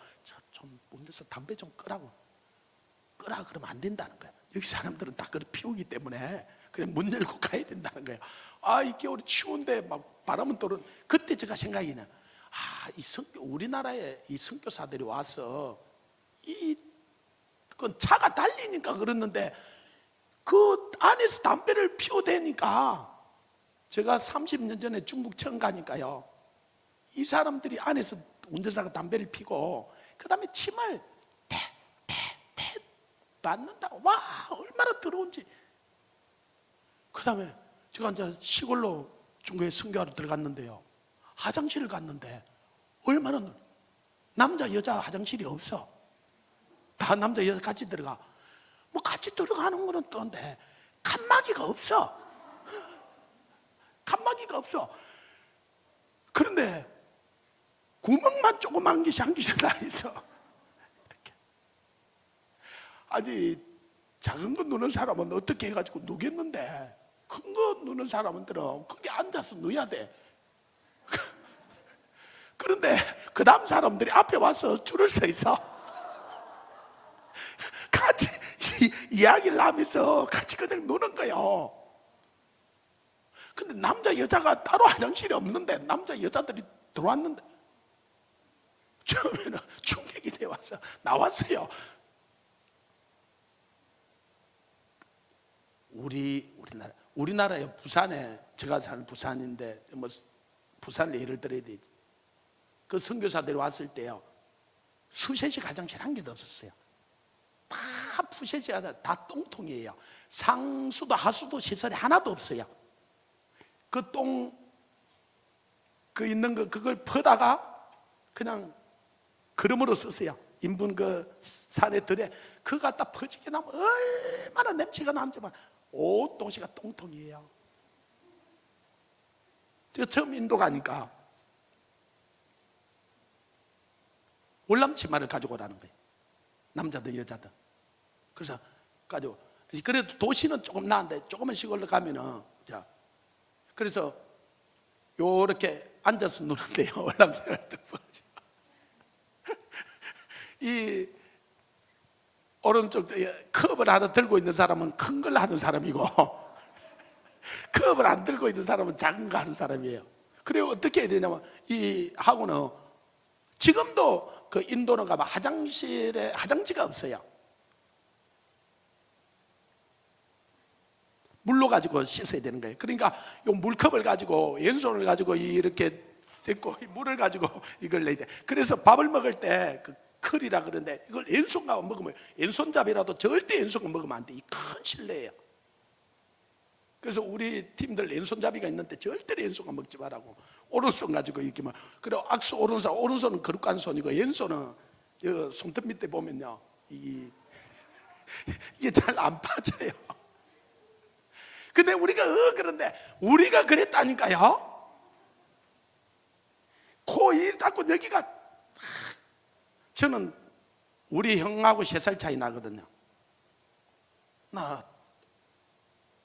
좀 운전사 담배 좀 끄라고, 끄라 그러면 안 된다는 거예요. 여기 사람들은 다 그걸 피우기 때문에 그냥 문 열고 가야 된다는 거예요. 아, 이 겨울이 추운데 막 바람은 또는, 그때 제가 생각이 나요. 아, 우리나라에 이 선교사들이 와서 그 차가 달리니까 그랬는데 그 안에서 담배를 피워대니까, 제가 30년 전에 중국 처음 가니까요 이 사람들이 안에서 운전사가 담배를 피고 그 다음에 침을 태 맞는다고, 와 얼마나 더러운지. 그 다음에 제가 이제 시골로 중국에 선교하러 들어갔는데요 화장실을 갔는데 얼마나 남자 여자 화장실이 없어. 다 남자 여자 같이 들어가. 뭐 같이 들어가는 거는 또인데 칸막이가 없어. 칸막이가 없어. 그런데 구멍만 조그만 개씩 한 개씩 다 있어. 이렇게. 아니 작은 거 누는 사람은 어떻게 해가지고 누겠는데 큰 거 누는 사람들은 거기 앉아서 누야 돼. 그런데 그 다음 사람들이 앞에 와서 줄을 서 있어. 같이 이야기를 하면서 같이 그냥 노는 거예요. 근데 남자 여자가 따로 화장실이 없는데 남자 여자들이 들어왔는데 처음에는 충격이 돼 와서 나왔어요. 우리나라에 부산에, 제가 사는 부산인데 뭐 부산을 예를 들어야 되지. 그 선교사들이 왔을 때요 수세식 화장실 한 개도 없었어요. 다 푸세식 화장실, 다 똥통이에요. 상수도 하수도 시설이 하나도 없어요. 그 있는 거 그걸 퍼다가 그냥 그릇으로 썼어요. 인분 그 산에 들에 그거 갖다 퍼지게 나면 얼마나 냄새가 나는지만 온 도시가 똥통이에요. 제가 처음 인도 가니까 월남 치마를 가지고 오라는 거예요. 남자든 여자든. 그래서 가지고, 그래도 도시는 조금 나은데 조금만 시골로 가면은, 자, 그래서 요렇게 앉아서 누는데요. 월남 치마를 딱 이 오른쪽 컵을 하나 들고 있는 사람은 큰 걸 하는 사람이고 컵을 안 들고 있는 사람은 작은 거 하는 사람이에요. 그리고 어떻게 해야 되냐면 이 하고는 지금도 그 인도는 가면 화장실에 화장지가 없어요. 물로 가지고 씻어야 되는 거예요. 그러니까 이 물컵을 가지고 왼손을 가지고 이렇게 씻고 물을 가지고 이걸 내야 돼. 그래서 밥을 먹을 때 그 컬이라 그러는데 이걸 왼손과 먹으면, 왼손잡이라도 절대 왼손과 먹으면 안 돼. 이 큰 실례예요. 그래서 우리 팀들 왼손잡이가 있는데 절대 왼손과 먹지 말라고. 오른손 가지고 이렇게 막. 그래 악수 오른손은 거룩한 손이고 왼손은 손톱 밑에 보면요 이게 잘 안 빠져요. 근데 우리가 그런데 우리가 그랬다니까요. 코 이 닦고 여기가, 저는 우리 형하고 3살 차이 나거든요. 나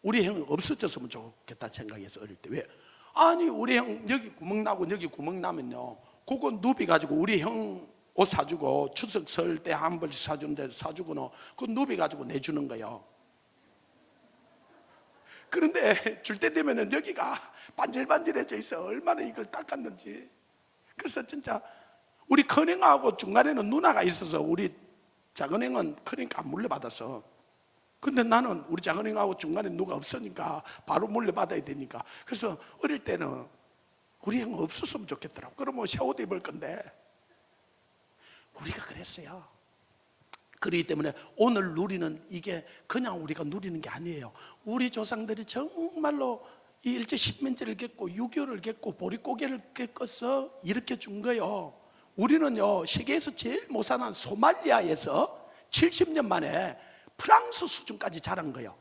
우리 형 없어졌으면 좋겠다는 생각해서 어릴 때. 왜? 아니 우리 형 여기 구멍 나고 여기 구멍 나면요 그거 누비 가지고 우리 형 옷 사주고 추석 설 때 한 벌씩 사주는데 사주고는 그거 누비 가지고 내주는 거예요. 그런데 줄 때 되면은 여기가 반질반질해져 있어. 얼마나 이걸 닦았는지. 그래서 진짜 우리 큰형하고 중간에는 누나가 있어서 우리 작은형은 크니까 안 물려받았어. 근데 나는 우리 작은형하고 중간에 누가 없으니까 바로 물려받아야 되니까. 그래서 어릴 때는 우리 형 없었으면 좋겠더라고. 그러면 샤워도 입을 건데 우리가 그랬어요. 그렇기 때문에 오늘 누리는 이게 그냥 우리가 누리는 게 아니에요. 우리 조상들이 정말로 이 일제 식민지를 겪고 6.25를 겪고 보릿고개를 겪어서 이렇게 준 거예요. 우리는요 세계에서 제일 못 사는 소말리아에서 70년 만에 프랑스 수준까지 자란 거예요.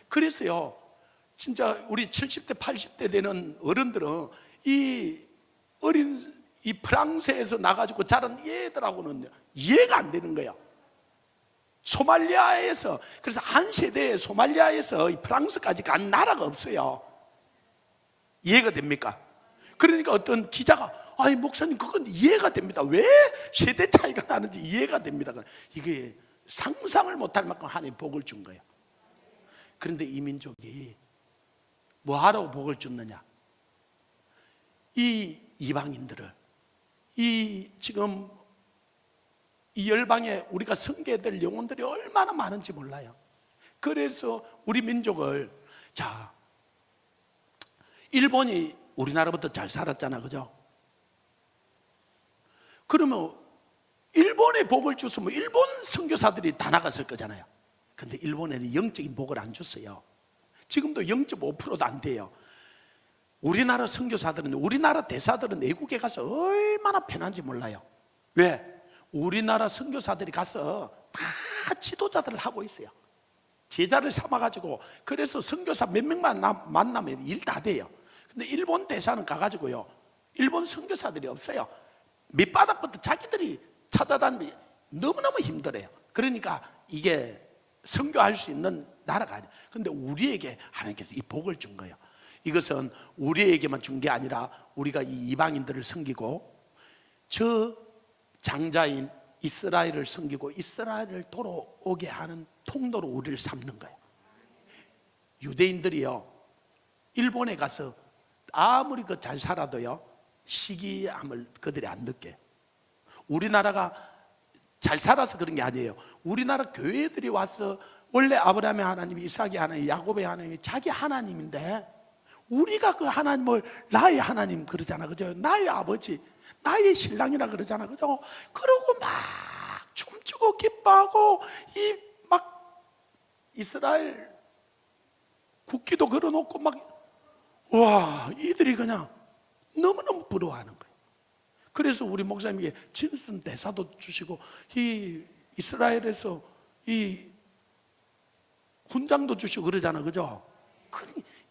그래서요 진짜 우리 70대 80대 되는 어른들은 이 어린 이 프랑스에서 나가지고 자란 얘들하고는 이해가 안 되는 거예요. 소말리아에서, 그래서 한 세대에 소말리아에서 이 프랑스까지 간 나라가 없어요. 이해가 됩니까? 그러니까 어떤 기자가 아니 목사님 그건 이해가 됩니다. 왜 세대 차이가 나는지 이해가 됩니다. 이게 상상을 못할 만큼 하나님 복을 준 거예요. 그런데 이 민족이 뭐하라고 복을 줬느냐? 이 이방인들을, 이 지금 이 열방에 우리가 섬겨야 영혼들이 얼마나 많은지 몰라요. 그래서 우리 민족을, 자, 일본이 우리나라부터 잘 살았잖아, 그죠? 그러면 일본에 복을 줬으면 일본 선교사들이 다 나갔을 거잖아요. 근데 일본에는 영적인 복을 안 줬어요. 지금도 0.5%도 안 돼요. 우리나라 선교사들은, 우리나라 대사들은 외국에 가서 얼마나 편한지 몰라요. 왜? 우리나라 선교사들이 가서 다 지도자들을 하고 있어요. 제자를 삼아가지고. 그래서 선교사 몇 명만 만나면 일 다 돼요. 근데 일본 대사는 가가지고요 일본 선교사들이 없어요. 밑바닥부터 자기들이 찾아다니면 너무너무 힘들어요. 그러니까 이게 선교할 수 있는 나라가 아니에요. 근데 우리에게 하나님께서 이 복을 준 거예요. 이것은 우리에게만 준 게 아니라 우리가 이 이방인들을 섬기고 저 장자인 이스라엘을 섬기고 이스라엘을 돌아오게 하는 통로로 우리를 삼는 거예요. 유대인들이요 일본에 가서 아무리 그 잘 살아도요 시기함을 그들이 안 느껴요. 우리나라가 잘 살아서 그런 게 아니에요. 우리나라 교회들이 와서 원래 아브라함의 하나님이, 이삭의 하나님, 야곱의 하나님이 자기 하나님인데 우리가 그 하나님을 나의 하나님 그러잖아, 그죠? 나의 아버지, 나의 신랑이라 그러잖아, 그죠? 그러고 막 춤추고 기뻐하고 이 막 이스라엘 국기도 걸어놓고 막 와, 이들이 그냥 너무너무 부러워하는 거예요. 그래서 우리 목사님에게 진슨 대사도 주시고 이 이스라엘에서 이 훈장도 주시고 그러잖아, 그죠?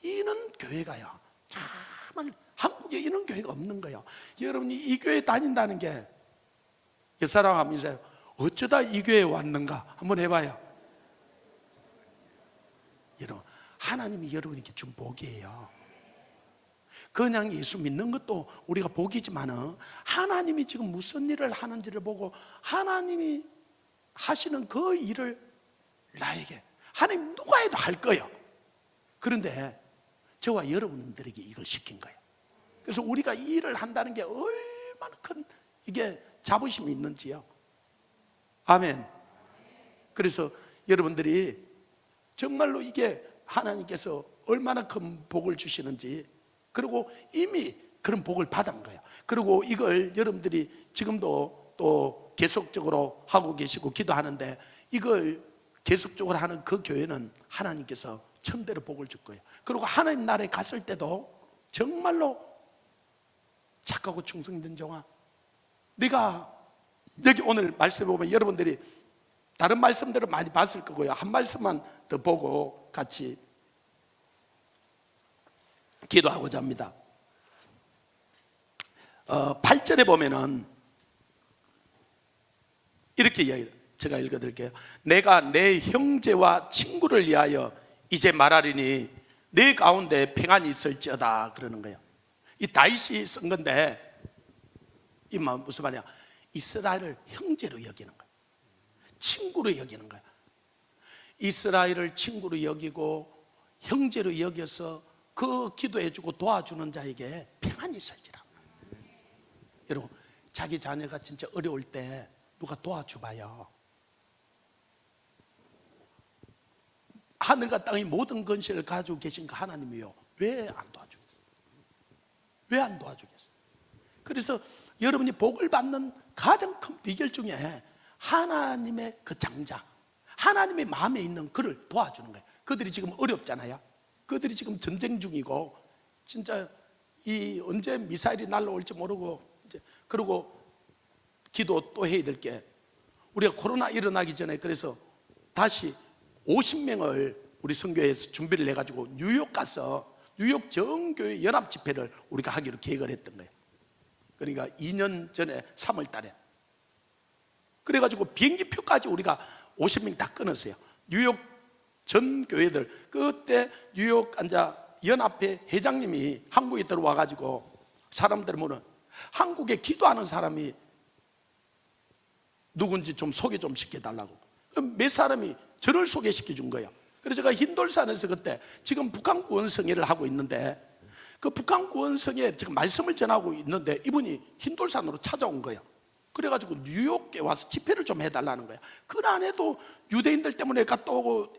이런 교회가요 정말 한국에 이런 교회가 없는 거예요. 여러분이 이 교회 다닌다는 게 옛사람 하면서 어쩌다 이 교회에 왔는가 한번 해봐요. 여러분 하나님이 여러분에게 준 복이에요. 그냥 예수 믿는 것도 우리가 복이지만은 하나님이 지금 무슨 일을 하는지를 보고 하나님이 하시는 그 일을 나에게 하나님 누가 해도 할 거예요. 그런데 저와 여러분들에게 이걸 시킨 거예요. 그래서 우리가 이 일을 한다는 게 얼마나 큰 이게 자부심이 있는지요. 아멘. 그래서 여러분들이 정말로 이게 하나님께서 얼마나 큰 복을 주시는지, 그리고 이미 그런 복을 받은 거예요. 그리고 이걸 여러분들이 지금도 또 계속적으로 하고 계시고 기도하는데, 이걸 계속적으로 하는 그 교회는 하나님께서 천대로 복을 줄 거예요. 그리고 하나님 나라에 갔을 때도 정말로 착하고 충성된 종아, 네가 여기 오늘 말씀 보면 여러분들이 다른 말씀들을 많이 봤을 거고요. 한 말씀만 더 보고 같이 기도하고자 합니다. 8절에 보면은 이렇게 이야기해요. 제가 읽어드릴게요. 내가 내 형제와 친구를 위하여 이제 말하리니 내 가운데 평안이 있을지어다 그러는 거예요. 이 다윗이 쓴 건데, 이 무슨 말이야? 이스라엘을 형제로 여기는 거예요. 친구로 여기는 거예요. 이스라엘을 친구로 여기고 형제로 여겨서 그 기도해주고 도와주는 자에게 평안이 있을지라. 여러분, 자기 자녀가 진짜 어려울 때 누가 도와줘봐요. 하늘과 땅의 모든 건실을 가지고 계신 그 하나님이요, 왜 안 도와주겠어요? 왜 안 도와주겠어요? 그래서 여러분이 복을 받는 가장 큰 비결 중에 하나님의 그 장자, 하나님의 마음에 있는 그를 도와주는 거예요. 그들이 지금 어렵잖아요. 그들이 지금 전쟁 중이고, 진짜 이 언제 미사일이 날라올지 모르고, 이제 그리고 기도 또 해야 될 게, 우리가 코로나 일어나기 전에 그래서 다시 50명을 우리 선교회에서 준비를 해가지고 뉴욕 가서 뉴욕 전교회 연합 집회를 우리가 하기로 계획을 했던 거예요. 그러니까 2년 전에 3월 달에. 그래가지고 비행기표까지 우리가 50명 다 끊었어요. 뉴욕 전 교회들. 그때 뉴욕 연합회 회장님이 한국에 들어와가지고 사람들 물은, 한국에 기도하는 사람이 누군지 좀 소개 좀 시켜달라고. 몇 사람이 저를 소개시켜 준 거예요. 그래서 제가 흰돌산에서 그때 지금 북한 구원성회를 하고 있는데, 그 북한 구원성회 지금 말씀을 전하고 있는데 이분이 흰돌산으로 찾아온 거예요. 그래가지고 뉴욕에 와서 집회를 좀 해달라는 거예요. 그 안에도 유대인들 때문에 갔다 오고,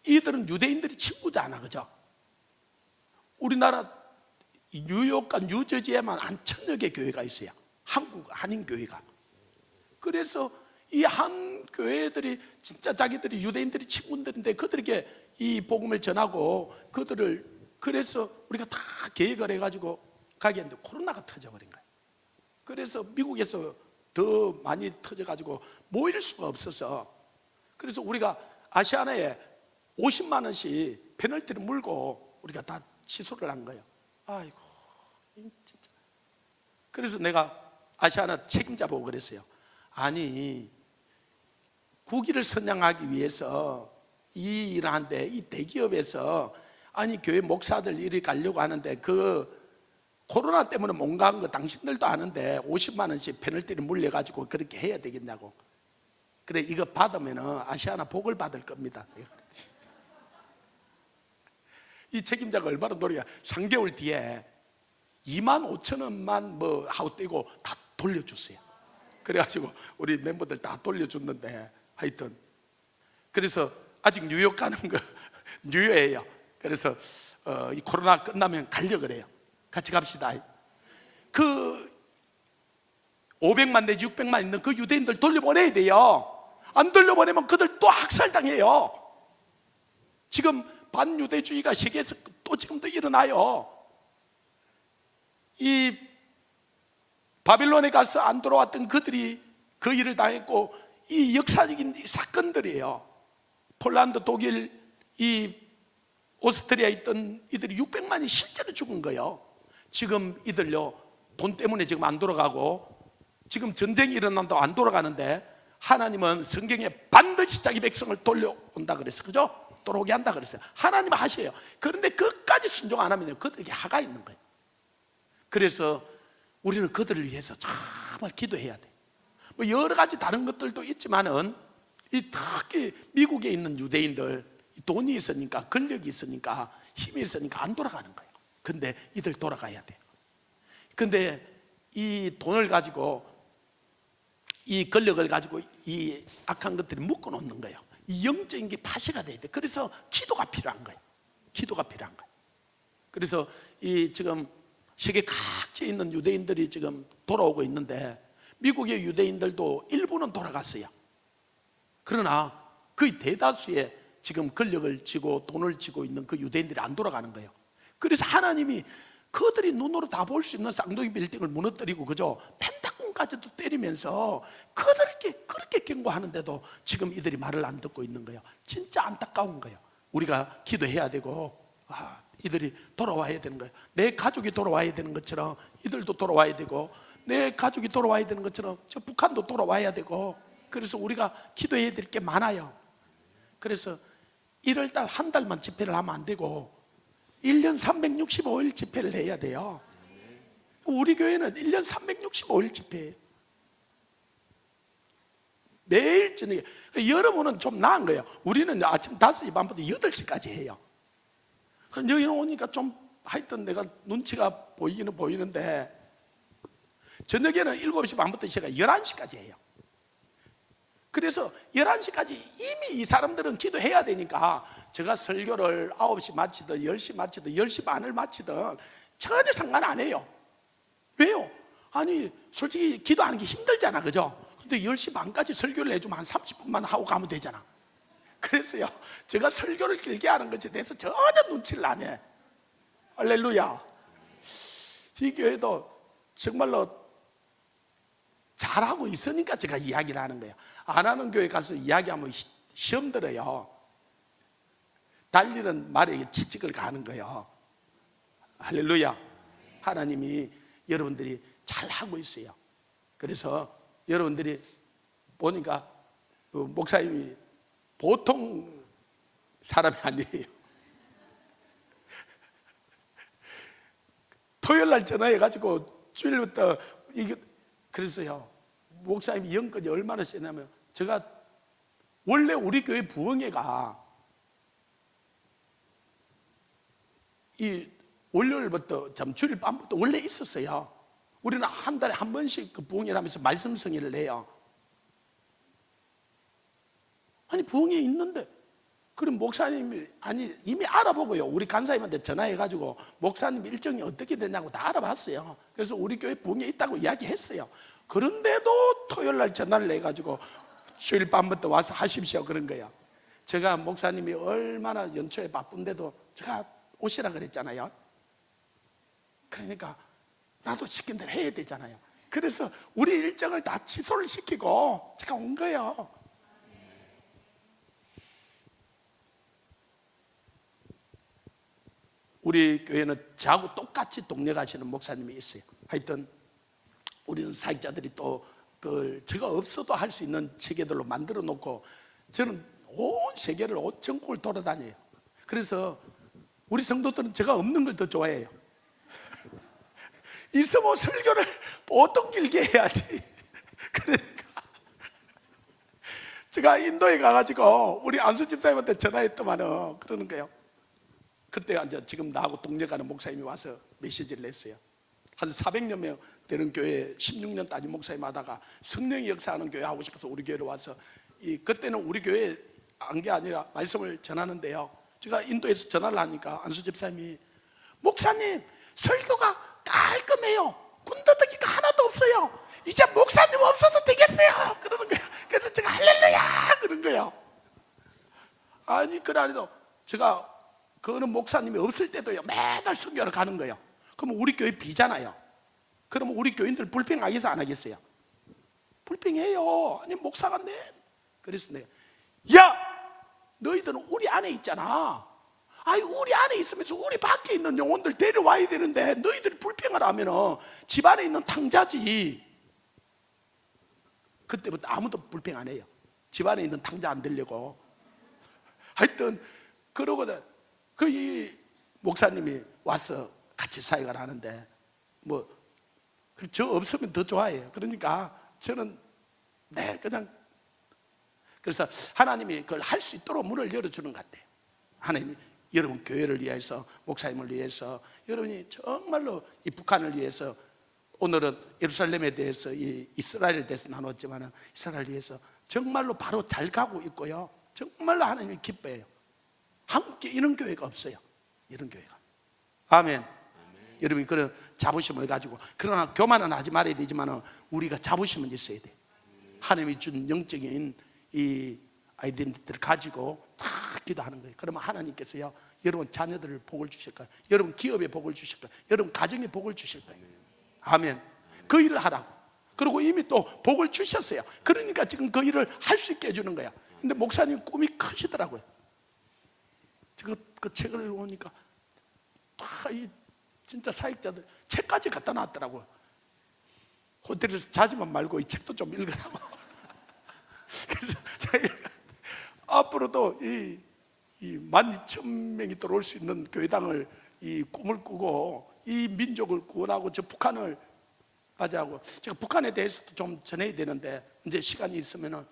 이들은 유대인들이 친구잖아, 그죠? 우리나라 뉴욕과 뉴저지에만 한 1000여 개 교회가 있어요. 한국 한인 교회가. 그래서 이 한 교회들이 진짜 자기들이 유대인들이 친구들인데 그들에게 이 복음을 전하고 그들을, 그래서 우리가 다 계획을 해가지고 가게 했는데 코로나가 터져버린 거예요. 그래서 미국에서 더 많이 터져가지고 모일 수가 없어서, 그래서 우리가 아시아나에 50만 원씩 페널티를 물고 우리가 다 취소를 한 거예요. 아이고 진짜. 그래서 내가 아시아나 책임자 보고 그랬어요. 아니, 국위를 선양하기 위해서 이 일을 하는데, 이 대기업에서 아니 교회 목사들 이리 가려고 하는데 그 코로나 때문에 못 간 거 당신들도 아는데 50만 원씩 페널티를 물려가지고 그렇게 해야 되겠냐고. 그래, 이거 받으면 아시아나 복을 받을 겁니다. 이 책임자가 얼마나 노래가, 3개월 뒤에 25,000원만 뭐 하고 떼고 다 돌려주세요. 그래가지고 우리 멤버들 다 돌려줬는데, 하여튼 그래서 아직 뉴욕 가는 거 뉴욕이에요. 그래서 이 코로나 끝나면 가려고 그래요. 같이 갑시다. 그 500만 내지 600만 있는 그 유대인들 돌려보내야 돼요. 안 돌려보내면 그들 또 학살당해요. 지금 반유대주의가 세계에서 또 지금도 일어나요. 이 바빌론에 가서 안 돌아왔던 그들이 그 일을 당했고, 이 역사적인 사건들이에요. 폴란드, 독일, 이 오스트리아에 있던 이들이 600만이 실제로 죽은 거예요. 지금 이들요, 돈 때문에 지금 안 돌아가고, 지금 전쟁이 일어난다고 안 돌아가는데, 하나님은 성경에 반드시 자기 백성을 돌려온다 그랬어요. 그죠? 돌아오게 한다 그랬어요. 하나님은 하셔요. 그런데 그까지 순종 안 하면 그들에게 하가 있는 거예요. 그래서 우리는 그들을 위해서 정말 기도해야 돼. 뭐 여러 가지 다른 것들도 있지만은, 이 특히 미국에 있는 유대인들, 돈이 있으니까, 권력이 있으니까, 힘이 있으니까 안 돌아가는 거예요. 근데 이들 돌아가야 돼요. 근데 이 돈을 가지고, 이 권력을 가지고 이 악한 것들이 묶어 놓는 거예요. 이 영적인 게 파쇄가 돼야 돼. 그래서 기도가 필요한 거예요. 기도가 필요한 거예요. 그래서 이 지금 세계 각지에 있는 유대인들이 지금 돌아오고 있는데 미국의 유대인들도 일부는 돌아갔어요. 그러나 거의 대다수의 지금 권력을 쥐고 돈을 쥐고 있는 그 유대인들이 안 돌아가는 거예요. 그래서 하나님이 그들이 눈으로 다 볼 수 있는 쌍둥이 빌딩을 무너뜨리고 그저 펜타곤까지도 때리면서 그들에게 그렇게 경고하는데도 지금 이들이 말을 안 듣고 있는 거예요. 진짜 안타까운 거예요. 우리가 기도해야 되고 이들이 돌아와야 되는 거예요. 내 가족이 돌아와야 되는 것처럼 이들도 돌아와야 되고, 내 가족이 돌아와야 되는 것처럼 저 북한도 돌아와야 되고, 그래서 우리가 기도해야 될 게 많아요. 그래서 1월달 한 달만 집회를 하면 안 되고 1년 365일 집회를 해야 돼요. 우리 교회는 1년 365일 집회예요. 매일 저녁에. 여러분은 좀 나은 거예요. 우리는 아침 5시 반부터 8시까지 해요. 여기 오니까 좀 하여튼 내가 눈치가 보이기는 보이는데, 저녁에는 7시 반부터 제가 11시까지 해요. 그래서 11시까지 이미 이 사람들은 기도해야 되니까 제가 설교를 9시 마치든 10시 마치든 10시 반을 마치든 전혀 상관 안 해요. 왜요? 아니 솔직히 기도하는 게 힘들잖아, 그죠? 근데 10시 반까지 설교를 해주면 한 30분만 하고 가면 되잖아. 그래서요, 제가 설교를 길게 하는 것에 대해서 전혀 눈치를 안 해. 할렐루야. 이 교회도 정말로 잘하고 있으니까 제가 이야기를 하는 거예요. 안 하는 교회 가서 이야기하면 시험 들어요. 달리는 말에 채찍을 가는 거예요. 할렐루야. 하나님이 여러분들이 잘하고 있어요. 그래서 여러분들이 보니까 그 목사님이 보통 사람이 아니에요. 토요일날 전화해가지고 주일부터 이게, 그래서요, 목사님이 영권이 얼마나 세냐면, 제가 원래 우리 교회 부흥회가 이 월요일부터 주일 밤부터 원래 있었어요. 우리는 한 달에 한 번씩 그 부흥회를 하면서 말씀 성의를 내요. 아니 부흥회 있는데, 그럼 목사님이 이미 알아보고요, 우리 간사님한테 전화해가지고 목사님 일정이 어떻게 되냐고 다 알아봤어요. 그래서 우리 교회 부흥회 있다고 이야기했어요. 그런데도 토요일날 전화를 내가지고 주일 밤부터 와서 하십시오 그런 거예요. 제가 목사님이 얼마나 연초에 바쁜데도 제가 오시라 그랬잖아요. 그러니까 나도 시킨 대로 해야 되잖아요. 그래서 우리 일정을 다 취소를 시키고 제가 온 거예요. 우리 교회는 저하고 똑같이 동네 가시는 목사님이 있어요. 하여튼 우리는 사역자들이 또 그걸 제가 없어도 할 수 있는 체계들로 만들어 놓고, 저는 온 세계를, 온 전국을 돌아다녀요. 그래서 우리 성도들은 제가 없는 걸 더 좋아해요. 있으면 설교를 보통 길게 해야지. 그러니까 제가 인도에 가가지고 우리 안수 집사님한테 전화했더만은 그러는 거예요. 그때 이제 지금 나하고 동네 가는 목사님이 와서 메시지를 냈어요. 한 400여 명 되는 교회 16년 따진 목사님 하다가 성령이 역사하는 교회 하고 싶어서 우리 교회로 와서, 그때는 우리 교회 한 게 아니라 말씀을 전하는데요, 제가 인도에서 전화를 하니까 안수 집사님이, 목사님 설교가 깔끔해요. 군더더기가 하나도 없어요. 이제 목사님 없어도 되겠어요 그러는 거예요. 그래서 제가 할렐루야 그런 거예요. 아니 그래도 제가 그거는 목사님이 없을 때도요 매달 설교를 가는 거예요. 그러면 우리 교회 비잖아요. 그러면 우리 교인들 불평하겠어 안 하겠어요? 불평해요. 아니 목사가 내. 그래서 내가, 야 너희들은 우리 안에 있잖아. 아니 우리 안에 있으면서 우리 밖에 있는 영혼들 데려와야 되는데 너희들이 불평을 하면은 집 안에 있는 탕자지. 그때부터 아무도 불평 안 해요. 집 안에 있는 탕자 안 들려고. 하여튼 그러고는 이 목사님이 와서 같이 사역을 하는데 저 없으면 더 좋아해요. 그러니까 저는 그냥, 그래서 하나님이 그걸 할 수 있도록 문을 열어주는 것 같아요. 하나님이 여러분 교회를 위해서, 목사님을 위해서, 여러분이 정말로 이 북한을 위해서, 오늘은 예루살렘에 대해서, 이 이스라엘에 대해서 나눴지만 이스라엘을 위해서 정말로 바로 잘 가고 있고요, 정말로 하나님이 기뻐해요. 한국에 이런 교회가 없어요. 이런 교회가. 아멘. 여러분이 그런 자부심을 가지고, 그러나 교만은 하지 말아야 되지만 우리가 자부심은 있어야 돼. 하나님이 준 영적인 이 아이덴티티를 가지고 다 기도하는 거예요. 그러면 하나님께서요, 여러분 자녀들을 복을 주실 거예요. 여러분 기업에 복을 주실 거예요. 여러분 가정에 복을 주실 거예요. 아멘. 그 일을 하라고. 그리고 이미 또 복을 주셨어요. 그러니까 지금 그 일을 할 수 있게 해주는 거야. 근데 목사님 꿈이 크시더라고요. 그 책을 보니까 다 이 진짜 사역자들 책까지 갖다 놨더라고요. 호텔에서 자지만 말고 이 책도 좀 읽으라고. 그래서 제가 앞으로도 이 12,000명이 들어올 수 있는 교회당을 이 꿈을 꾸고 이 민족을 구원하고 저 북한을 맞이하고, 제가 북한에 대해서도 좀 전해야 되는데 이제 시간이 있으면은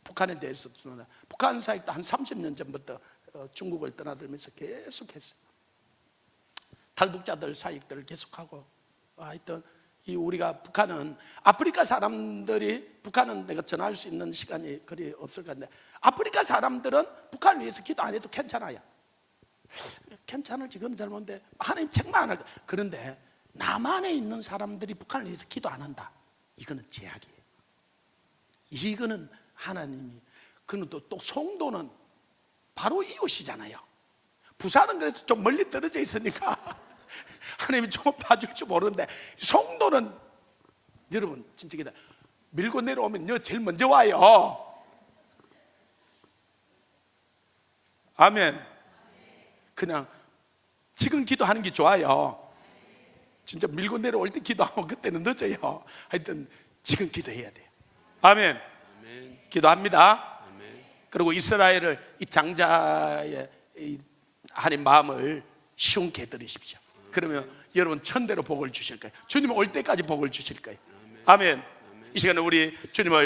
북한에 대해서도, 북한 사역도 한 30년 전부터 중국을 떠나들면서 계속했어요. 탈북자들 사역들을 계속하고, 하여튼 이 우리가 북한은 아프리카 사람들이, 북한은 내가 전할 수 있는 시간이 그리 없을 건데, 아프리카 사람들은 북한을 위해서 기도 안 해도 괜찮아요. 괜찮을지 그건 잘 모르는데 하나님 책만 안 할 거예요. 그런데 남한에 있는 사람들이 북한을 위해서 기도 안 한다, 이거는 제약이에요. 이거는 하나님이, 그는 또 성도는 바로 이웃이잖아요. 부산은 그래도 좀 멀리 떨어져 있으니까 하나님이 좀 봐줄지 모르는데, 성도는 여러분 진짜 기다, 밀고 내려오면 너 제일 먼저 와요. 아멘. 그냥 지금 기도하는 게 좋아요. 진짜 밀고 내려올 때 기도하면 그때는 늦어요. 하여튼 지금 기도해야 돼요. 아멘. 기도합니다. 그리고 이스라엘을, 이 장자의 이 하나님 마음을 시원케 해드리십시오. 그러면 여러분 천대로 복을 주실 거예요. 주님 올 때까지 복을 주실 거예요. 아멘. 이 시간에 우리 주님을